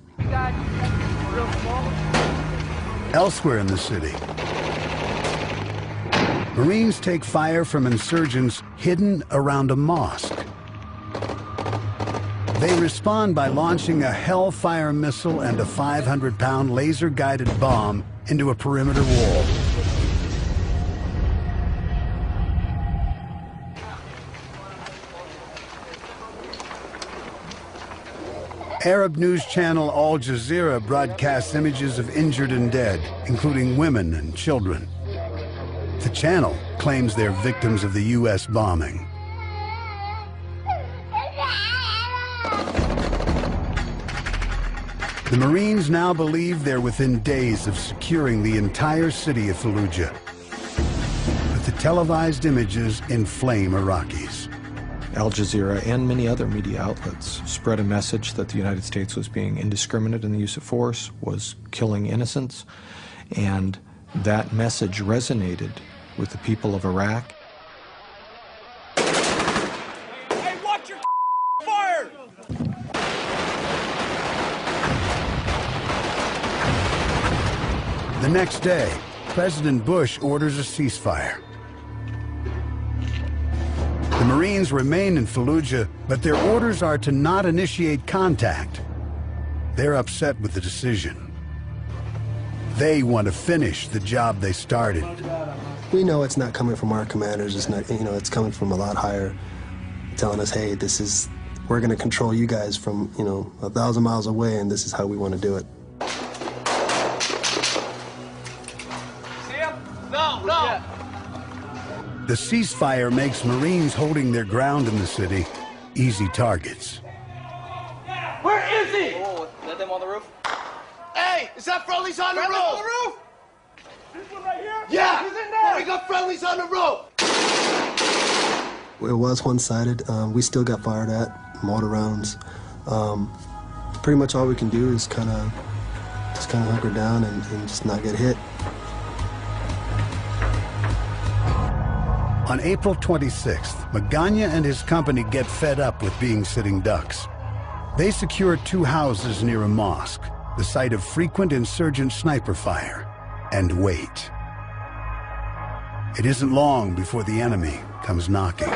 [SPEAKER 1] Elsewhere in the city, Marines take fire from insurgents hidden around a mosque. They respond by launching a Hellfire missile and a 500-pound laser-guided bomb into a perimeter wall. Arab news channel Al Jazeera broadcasts images of injured and dead, including women and children. The channel claims they're victims of the U.S. bombing. The Marines now believe they're within days of securing the entire city of Fallujah. But the televised images inflame Iraqis.
[SPEAKER 21] Al Jazeera and many other media outlets spread a message that the United States was being indiscriminate in the use of force, was killing innocents, and that message resonated with the people of Iraq.
[SPEAKER 2] Hey, watch your fire!
[SPEAKER 1] The next day, President Bush orders a ceasefire. The Marines remain in Fallujah, but their orders are to not initiate contact. They're upset with the decision. They want to finish the job they started.
[SPEAKER 7] We know it's not coming from our commanders. It's not, you know, it's coming from a lot higher, telling us, hey, we're going to control you guys from, 1,000 miles away, and this is how we want to do it.
[SPEAKER 2] See him? No!
[SPEAKER 1] The ceasefire makes Marines holding their ground in the city easy targets.
[SPEAKER 2] Where is he?
[SPEAKER 12] Oh, is that them on the roof?
[SPEAKER 2] Hey, is that friendlies on the roof? On the roof? This one right here? Yeah! He's in there! We got friendlies on the roof!
[SPEAKER 7] It was one-sided. We still got fired at, mortar rounds. Pretty much all we can do is kind of hunker down and just not get hit.
[SPEAKER 1] On April 26th, Magana and his company get fed up with being sitting ducks. They secure 2 houses near a mosque, the site of frequent insurgent sniper fire, and wait. It isn't long before the enemy comes knocking.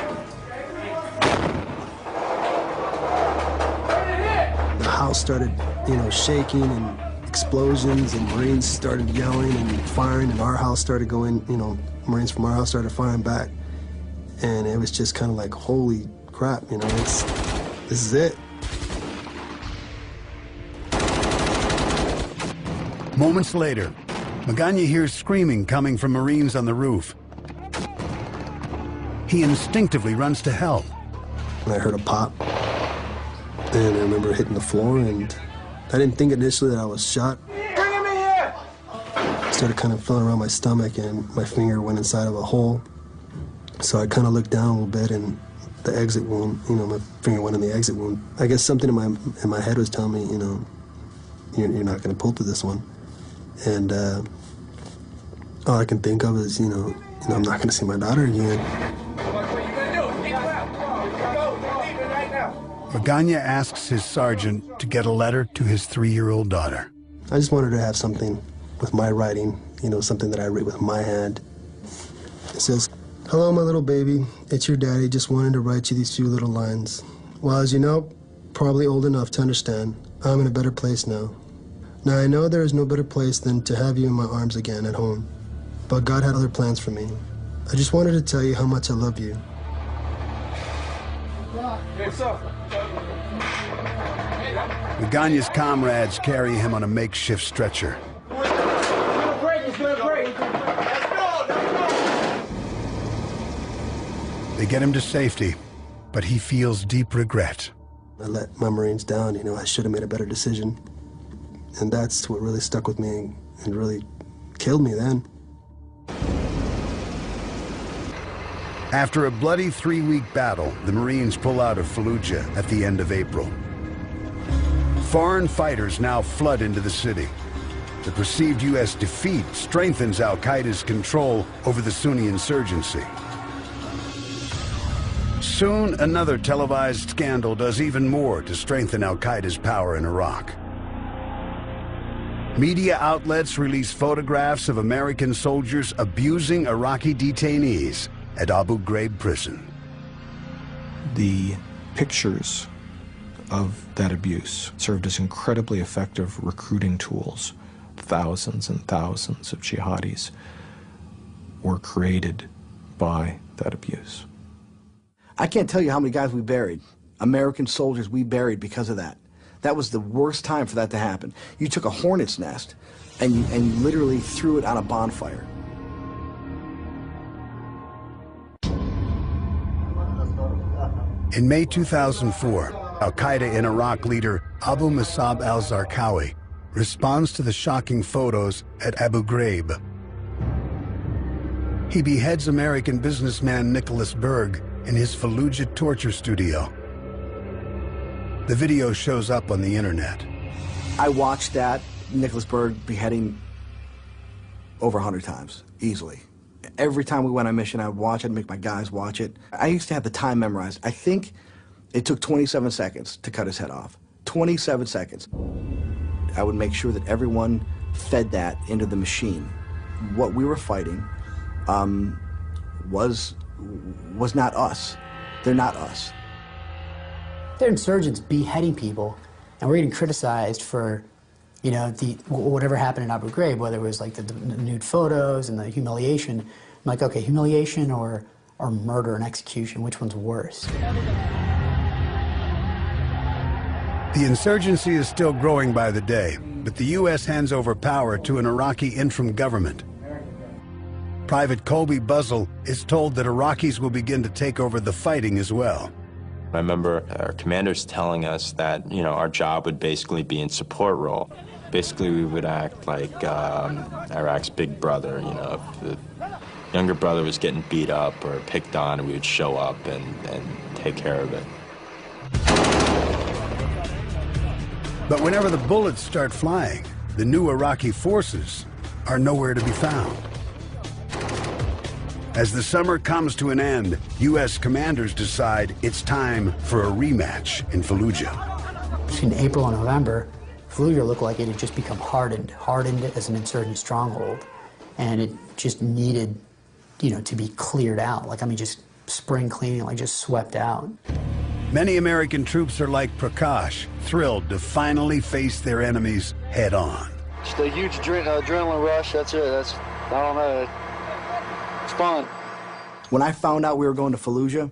[SPEAKER 7] The house started, shaking and explosions, and Marines started yelling and firing, and our house started going, Marines from our house started firing back. And it was just kind of like, holy crap, this is it.
[SPEAKER 1] Moments later, Magana hears screaming coming from Marines on the roof. He instinctively runs to help.
[SPEAKER 7] And I heard a pop, and I remember hitting the floor, and I didn't think initially that I was shot.
[SPEAKER 2] Bring him in here!
[SPEAKER 7] I started kind of feeling around my stomach, and my finger went inside of a hole. So I kind of looked down a little bit, and the exit wound, my finger went in the exit wound. I guess something in my head was telling me, you're not going to pull through this one. And all I can think of is, I'm not going to see my daughter again.
[SPEAKER 1] Magana asks his sergeant to get a letter to his 3-year-old daughter.
[SPEAKER 7] I just wanted to have something with my writing, something that I write with my hand. It says, Hello, my little baby. It's your daddy. Just wanted to write you these few little lines. Well, as you know, probably old enough to understand, I'm in a better place now. Now, I know there is no better place than to have you in my arms again at home. But God had other plans for me. I just wanted to tell you how much I love you.
[SPEAKER 1] Magana's comrades carry him on a makeshift stretcher. They get him to safety, but he feels deep regret.
[SPEAKER 7] I let my Marines down, you know, I should have made a better decision. And that's what really stuck with me and really killed me then.
[SPEAKER 1] After a bloody 3-week battle, the Marines pull out of Fallujah at the end of April. Foreign fighters now flood into the city. The perceived U.S. defeat strengthens al-Qaeda's control over the Sunni insurgency. Soon, another televised scandal does even more to strengthen al-Qaeda's power in Iraq. Media outlets release photographs of American soldiers abusing Iraqi detainees at Abu Ghraib prison.
[SPEAKER 21] The pictures of that abuse served as incredibly effective recruiting tools. Thousands and thousands of jihadis were created by that abuse.
[SPEAKER 14] I can't tell you how many guys we buried, American soldiers we buried because of that. That was the worst time for that to happen. You took a hornet's nest and you literally threw it on a bonfire.
[SPEAKER 1] In May 2004, al-Qaeda in Iraq leader Abu Musab al-Zarqawi responds to the shocking photos at Abu Ghraib. He beheads American businessman Nicholas Berg in his Fallujah torture studio. The video shows up on the internet.
[SPEAKER 14] I watched that Nicholas Berg beheading over 100 times, easily. Every time we went on mission, I would watch it, make my guys watch it. I used to have the time memorized. I think it took 27 seconds to cut his head off. 27 seconds. I would make sure that everyone fed that into the machine. What we were fighting was not us. They're not us.
[SPEAKER 3] They're insurgents beheading people, and we're getting criticized for, you know, whatever happened in Abu Ghraib, whether it was like the nude photos and the humiliation. I'm like, okay, humiliation or murder and execution, which one's worse?
[SPEAKER 1] The insurgency is still growing by the day, but the U.S. hands over power to an Iraqi interim government. Private Colby Buzzle is told that Iraqis will begin to take over the fighting as well.
[SPEAKER 9] I remember our commanders telling us that, you know, our job would basically be in support role. Basically, we would act like Iraq's big brother, you know. If the younger brother was getting beat up or picked on, we would show up and take care of it.
[SPEAKER 1] But whenever the bullets start flying, the new Iraqi forces are nowhere to be found. As the summer comes to an end, U.S. commanders decide it's time for a rematch in Fallujah.
[SPEAKER 3] Between April and November, Fallujah looked like it had just become hardened as an insurgent stronghold, and it just needed, you know, to be cleared out. Like, I mean, just spring cleaning, like just swept out.
[SPEAKER 1] Many American troops are like Prakash, thrilled to finally face their enemies head on.
[SPEAKER 8] Just a huge adrenaline rush, that's it. I don't know. It's fun.
[SPEAKER 14] When I found out we were going to Fallujah,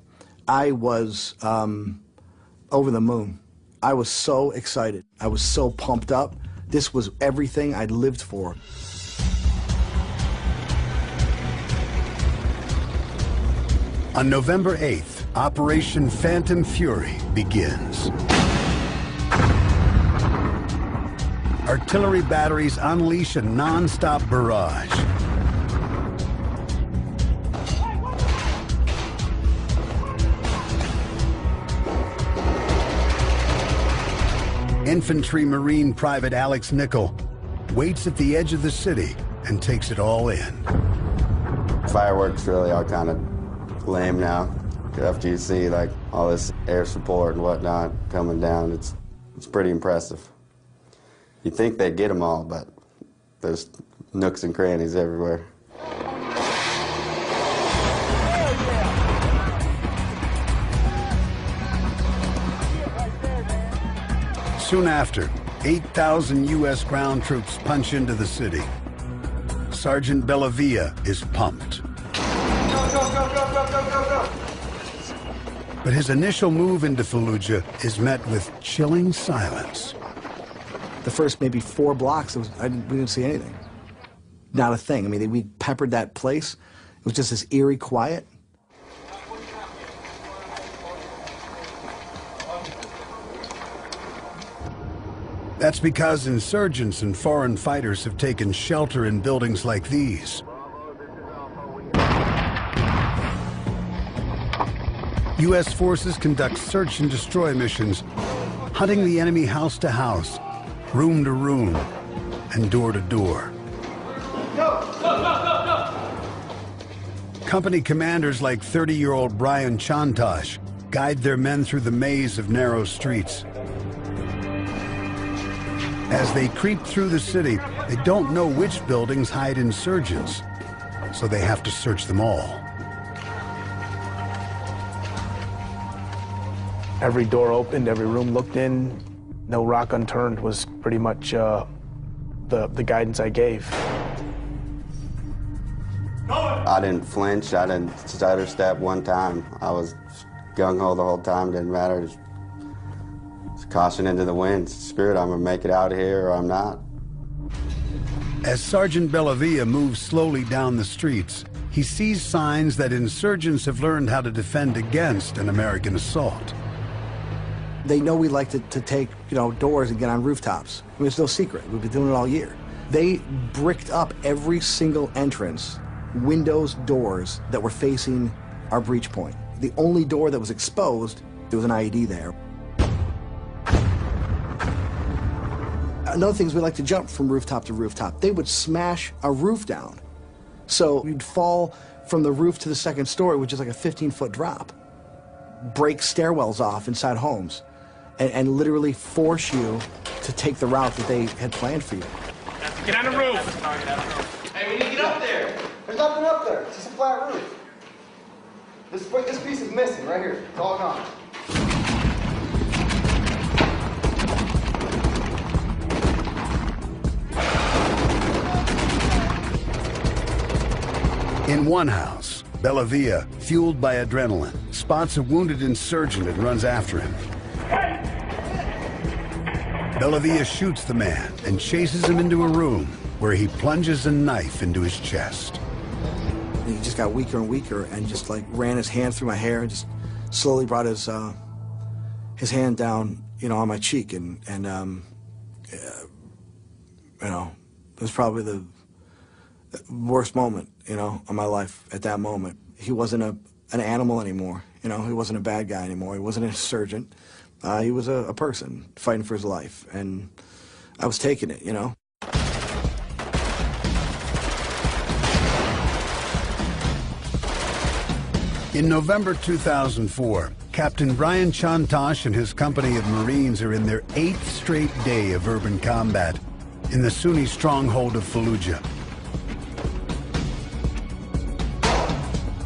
[SPEAKER 14] I was over the moon. I was so excited. I was so pumped up. This was everything I'd lived for.
[SPEAKER 1] On November 8th, Operation Phantom Fury begins. Artillery batteries unleash a non-stop barrage. Infantry Marine Private Alex Nickel waits at the edge of the city and takes it all in.
[SPEAKER 15] Fireworks really are kind of lame now. After you see like all this air support and whatnot coming down, it's pretty impressive. You'd think they'd get them all, but there's nooks and crannies everywhere.
[SPEAKER 1] Soon after, 8,000 U.S. ground troops punch into the city. Sergeant Bellavia is pumped. But his initial move into Fallujah is met with chilling silence.
[SPEAKER 14] The first maybe 4 blocks, we didn't see anything. Not a thing. I mean, we peppered that place. It was just this eerie quiet.
[SPEAKER 1] That's because insurgents and foreign fighters have taken shelter in buildings like these. U.S. forces conduct search and destroy missions, hunting the enemy house to house, room to room, and door to door. Company commanders like 30-year-old Brian Chantosh guide their men through the maze of narrow streets. As they creep through the city, they don't know which buildings hide insurgents, so they have to search them all.
[SPEAKER 22] Every door opened, every room looked in, no rock unturned was pretty much the guidance I gave.
[SPEAKER 15] I didn't flinch, I didn't stutter step one time. I was gung-ho the whole time, didn't matter. Just caution into the wind. Screw it, I'm gonna make it out of here or I'm not.
[SPEAKER 1] As Sergeant Bellavia moves slowly down the streets, he sees signs that insurgents have learned how to defend against an American assault.
[SPEAKER 14] They know we like to take, doors and get on rooftops. I mean, it's no secret. We've been doing it all year. They bricked up every single entrance, windows, doors that were facing our breach point. The only door that was exposed, there was an IED there. Another thing is we like to jump from rooftop to rooftop. They would smash our roof down. So we'd fall from the roof to the second story, which is like a 15-foot drop. Break stairwells off inside homes and literally force you to take the route that they had planned for you.
[SPEAKER 2] Get on the roof!
[SPEAKER 12] Hey, we need to get up there.
[SPEAKER 14] There's nothing up there. It's just a flat roof. This piece is missing right here. It's all gone.
[SPEAKER 1] In one house, Bellavia, fueled by adrenaline, spots a wounded insurgent and runs after him. Bellavia shoots the man and chases him into a room where he plunges a knife into his chest.
[SPEAKER 14] He just got weaker and weaker and just like ran his hand through my hair and just slowly brought his hand down, on my cheek and it was probably the worst moment, of my life at that moment. He wasn't an animal anymore, he wasn't a bad guy anymore. He wasn't an insurgent. He was a person fighting for his life, and I was taking it,
[SPEAKER 1] In November 2004, Captain Brian Chantosh and his company of Marines are in their 8th straight day of urban combat in the Sunni stronghold of Fallujah.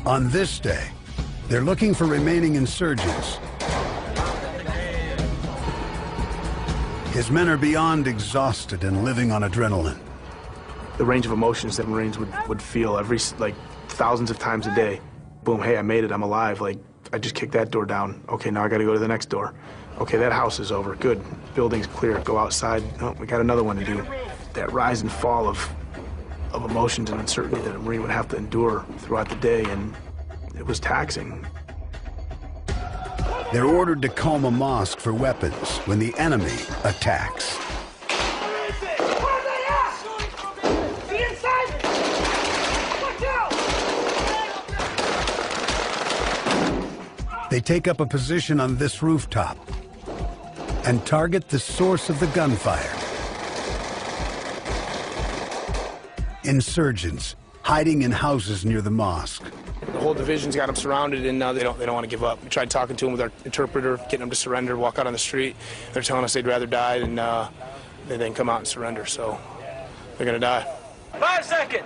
[SPEAKER 1] On this day, they're looking for remaining insurgents. His men are beyond exhausted and living on adrenaline.
[SPEAKER 22] The range of emotions that Marines would feel thousands of times a day. Boom, hey, I made it, I'm alive. I just kicked that door down. Okay, now I gotta go to the next door. Okay, that house is over, good. Building's clear, go outside. Oh, we got another one to do. That rise and fall of emotions and uncertainty that a Marine would have to endure throughout the day, and it was taxing.
[SPEAKER 1] They're ordered to comb a mosque for weapons when the enemy attacks. They take up a position on this rooftop and target the source of the gunfire. Insurgents hiding in houses near the mosque.
[SPEAKER 22] The whole division's got them surrounded, and now they don't want to give up. We tried talking to them with our interpreter, getting them to surrender, walk out on the street. They're telling us they'd rather die than they then come out and surrender, so they're gonna die.
[SPEAKER 12] 5 seconds!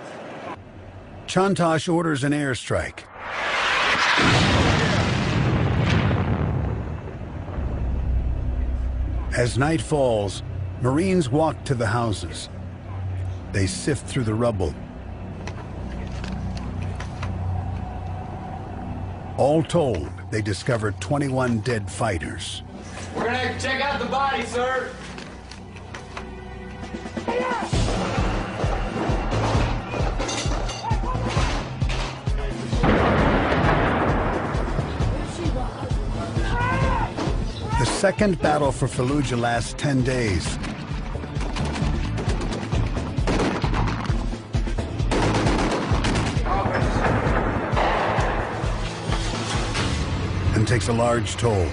[SPEAKER 1] Chantosh orders an airstrike. As night falls, Marines walk to the houses. They sift through the rubble. All told, they discover 21 dead fighters.
[SPEAKER 2] We're gonna check out the body, sir.
[SPEAKER 1] The second battle for Fallujah lasts 10 days. And takes a large toll.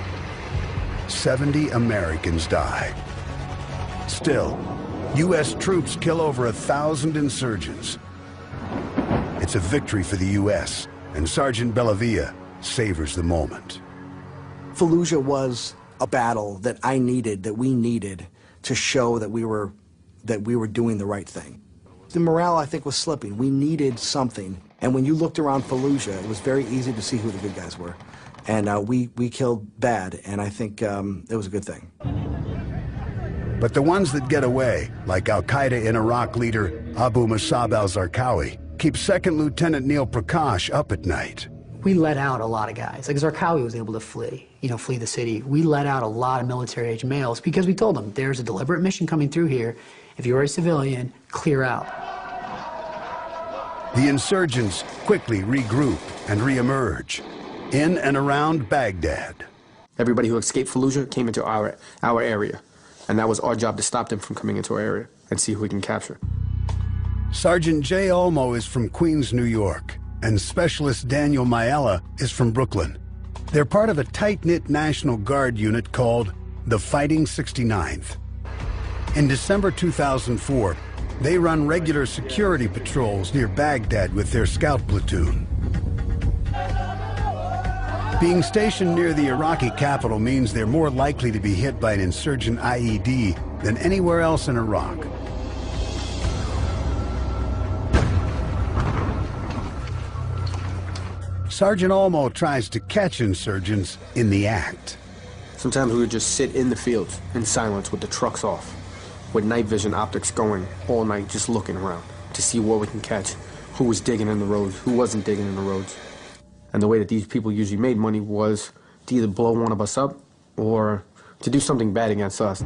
[SPEAKER 1] 70 Americans die. Still, U.S. troops kill over 1,000 insurgents. It's a victory for the U.S., and Sergeant Bellavia savors the moment.
[SPEAKER 14] Fallujah was a battle that I needed, that we needed, to show that we were doing the right thing. The morale, I think, was slipping. We needed something. And when you looked around Fallujah, it was very easy to see who the good guys were. And we killed bad, and I think it was a good thing.
[SPEAKER 1] But the ones that get away, like Al-Qaeda in Iraq leader Abu Musab al-Zarqawi, keep Second Lieutenant Neil Prakash up at night.
[SPEAKER 3] We let out a lot of guys. Like Zarqawi was able to flee the city. We let out a lot of military-age males because we told them, there's a deliberate mission coming through here. If you're a civilian, clear out.
[SPEAKER 1] The insurgents quickly regroup and reemerge in and around Baghdad.
[SPEAKER 10] Everybody who escaped Fallujah came into our area, and that was our job to stop them from coming into our area and see who we can capture.
[SPEAKER 1] Sergeant Jay Olmo is from Queens, New York, and Specialist Daniel Maella is from Brooklyn. They're part of a tight-knit National Guard unit called the Fighting 69th. In December 2004, they run regular security patrols near Baghdad with their scout platoon. Being stationed near the Iraqi capital means they're more likely to be hit by an insurgent IED than anywhere else in Iraq. Sergeant Olmo tries to catch insurgents in the act.
[SPEAKER 10] Sometimes we would just sit in the fields in silence with the trucks off, with night vision optics going all night, just looking around to see what we can catch, who was digging in the roads, who wasn't digging in the roads. And the way that these people usually made money was to either blow one of us up or to do something bad against us.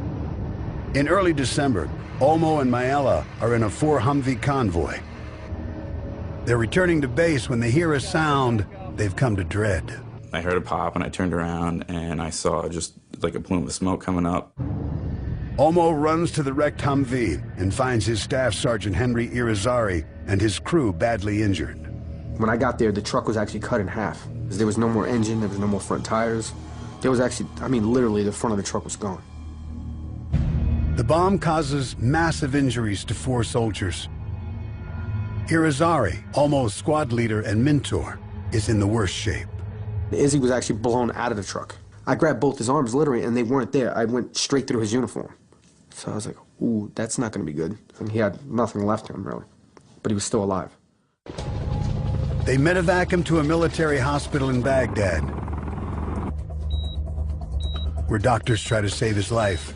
[SPEAKER 1] In early December, Olmo and Maella are in a 4 Humvee convoy. They're returning to base when they hear a sound they've come to dread.
[SPEAKER 16] I heard a pop and I turned around and I saw just like a plume of smoke coming up.
[SPEAKER 1] Olmo runs to the wrecked Humvee and finds his Staff Sergeant Henry Irizarry and his crew badly injured.
[SPEAKER 10] When I got there, the truck was actually cut in half. There was no more engine, there was no more front tires. There was actually, literally the front of the truck was gone.
[SPEAKER 1] The bomb causes massive injuries to 4 soldiers. Irizarry, Olmo's squad leader and mentor, is in the worst shape.
[SPEAKER 10] Izzy was actually blown out of the truck. I grabbed both his arms literally and they weren't there. I went straight through his uniform. So I was like, ooh, that's not gonna be good. And he had nothing left to him really, but he was still alive.
[SPEAKER 1] They medevac him to a military hospital in Baghdad, where doctors try to save his life.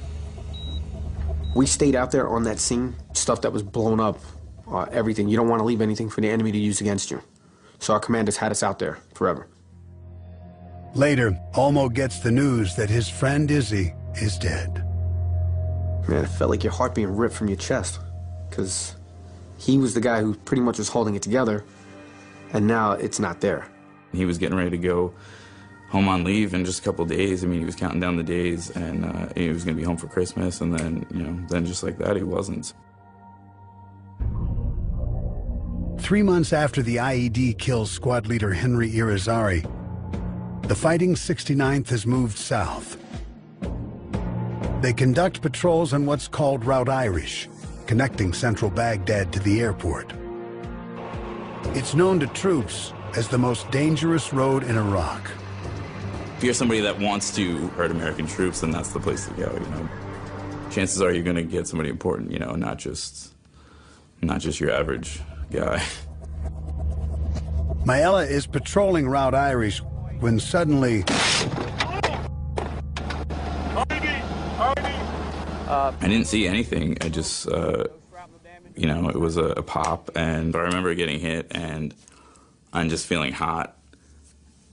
[SPEAKER 10] We stayed out there on that scene, stuff that was blown up, everything. You don't want to leave anything for the enemy to use against you. So our commanders had us out there forever.
[SPEAKER 1] Later, Olmo gets the news that his friend Izzy is dead.
[SPEAKER 10] Man, it felt like your heart being ripped from your chest, because he was the guy who pretty much was holding it together, and now it's not there.
[SPEAKER 16] He was getting ready to go home on leave in just a couple of days. He was counting down the days, and he was going to be home for Christmas, and then, then just like that, he wasn't.
[SPEAKER 1] 3 months after the IED kills squad leader Henry Irizarry, the Fighting 69th has moved south. They conduct patrols on what's called Route Irish, connecting central Baghdad to the airport. It's known to troops as the most dangerous road in Iraq.
[SPEAKER 16] If you're somebody that wants to hurt American troops, then that's the place to go, Chances are you're going to get somebody important, not just your average guy.
[SPEAKER 1] Maella is patrolling Route Irish when suddenly
[SPEAKER 16] I didn't see anything. I just, you know, it was a pop, and I remember getting hit, and I'm just feeling hot,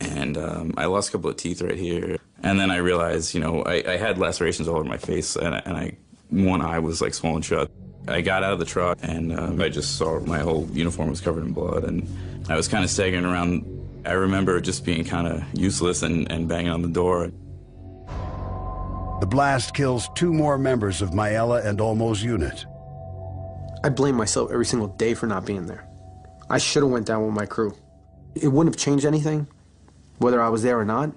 [SPEAKER 16] and I lost a couple of teeth right here. And then I realized, you know, I had lacerations all over my face, and one eye was like swollen shut. I got out of the truck, and I just saw my whole uniform was covered in blood, and I was kind of staggering around. I remember just being kind of useless and banging on the door.
[SPEAKER 1] The blast kills 2 more members of Mayela and Olmo's unit.
[SPEAKER 10] I blame myself every single day for not being there. I should have went down with my crew. It wouldn't have changed anything, whether I was there or not,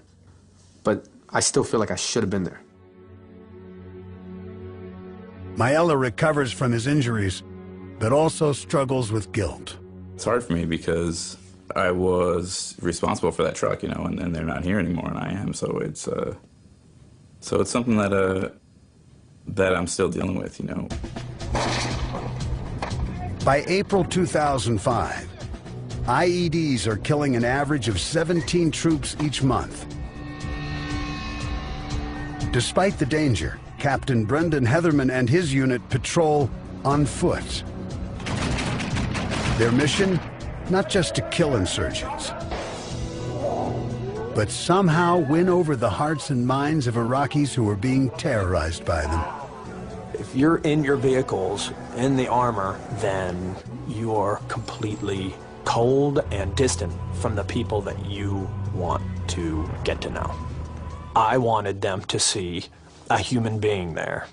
[SPEAKER 10] but I still feel like I should have been there.
[SPEAKER 1] Mayela recovers from his injuries, but also struggles with guilt.
[SPEAKER 16] It's hard for me because I was responsible for that truck, you know, and they're not here anymore, and I am, so it's something that I'm still dealing with, you know.
[SPEAKER 1] By April 2005, IEDs are killing an average of 17 troops each month. Despite the danger, Captain Brendan Heatherman and his unit patrol on foot. Their mission, not just to kill insurgents, but somehow win over the hearts and minds of Iraqis who are being terrorized by them.
[SPEAKER 5] If you're in your vehicles, in the armor, then you're completely cold and distant from the people that you want to get to know. I wanted them to see a human being there.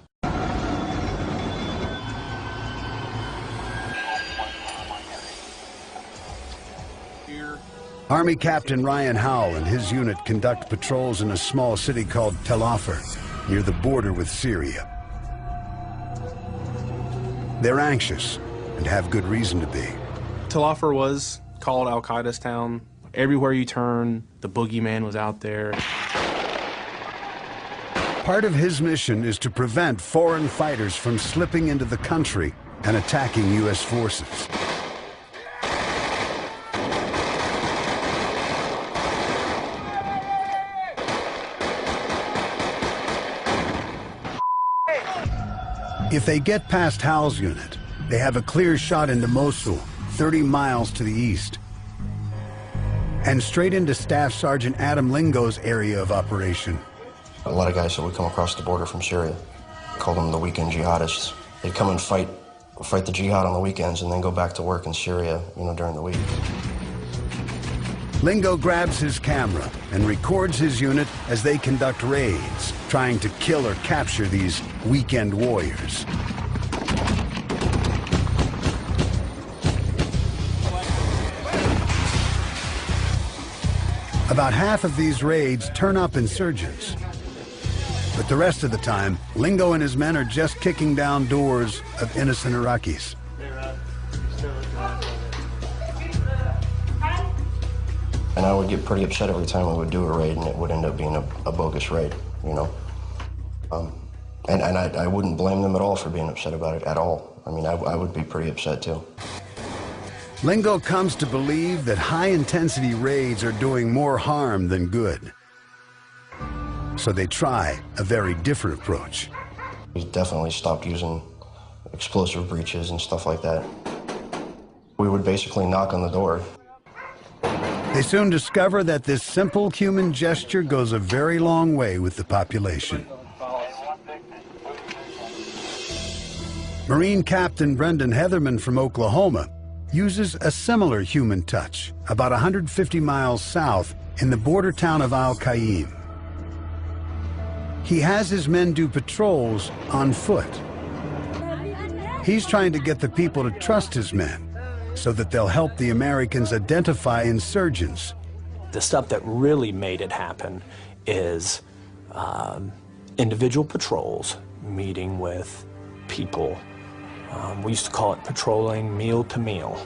[SPEAKER 1] Army Captain Ryan Howell and his unit conduct patrols in a small city called Tel Afar, near the border with Syria. They're anxious and have good reason to be.
[SPEAKER 18] Tel Afar was called Al-Qaeda's town. Everywhere you turn, the boogeyman was out there.
[SPEAKER 1] Part of his mission is to prevent foreign fighters from slipping into the country and attacking U.S. forces. If they get past Howell's unit, they have a clear shot into Mosul, 30 miles to the east, and straight into Staff Sergeant Adam Lingo's area of operation.
[SPEAKER 13] A lot of guys that would come across the border from Syria, call them the weekend jihadists. They'd come and fight the jihad on the weekends and then go back to work in Syria, you know, during the week.
[SPEAKER 1] Lingo grabs his camera and records his unit as they conduct raids, trying to kill or capture these weekend warriors. About half of these raids turn up insurgents. But the rest of the time, Lingo and his men are just kicking down doors of innocent Iraqis.
[SPEAKER 13] And I would get pretty upset every time we would do a raid, and it would end up being a bogus raid, you know. And I wouldn't blame them at all for being upset about it at all. I mean, I would be pretty upset too.
[SPEAKER 1] Lingo comes to believe that high-intensity raids are doing more harm than good. So they try a very different approach.
[SPEAKER 13] We definitely stopped using explosive breaches and stuff like that. We would basically knock on the door.
[SPEAKER 1] They soon discover that this simple human gesture goes a very long way with the population. Marine Captain Brendan Heatherman from Oklahoma uses a similar human touch about 150 miles south in the border town of Al-Qaim. He has his men do patrols on foot. He's trying to get the people to trust his men so that they'll help the Americans identify insurgents.
[SPEAKER 5] The stuff that really made it happen is individual patrols meeting with people. We used to call it patrolling meal to meal,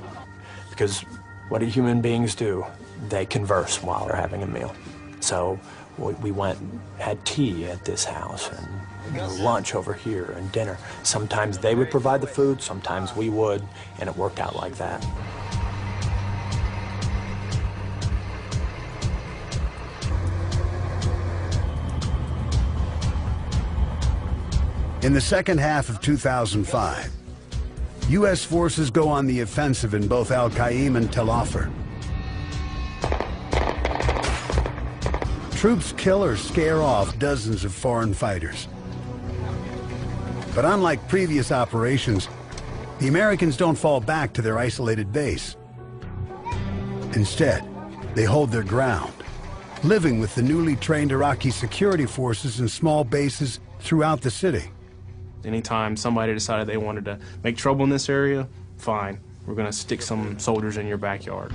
[SPEAKER 5] because what do human beings do? They converse while they're having a meal. So we went and had tea at this house and lunch over here and dinner. Sometimes they would provide the food, sometimes we would, and it worked out like that.
[SPEAKER 1] In the second half of 2005, U.S. forces go on the offensive in both Al Qaim and Tel Afar. Troops kill or scare off dozens of foreign fighters. But unlike previous operations, the Americans don't fall back to their isolated base. Instead, they hold their ground, living with the newly trained Iraqi security forces in small bases throughout the city.
[SPEAKER 18] Anytime somebody decided they wanted to make trouble in this area, fine, we're going to stick some soldiers in your backyard.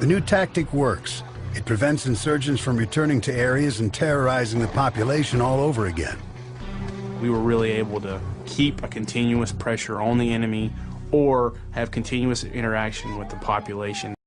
[SPEAKER 1] The new tactic works. It prevents insurgents from returning to areas and terrorizing the population all over again.
[SPEAKER 18] We were really able to keep a continuous pressure on the enemy or have continuous interaction with the population.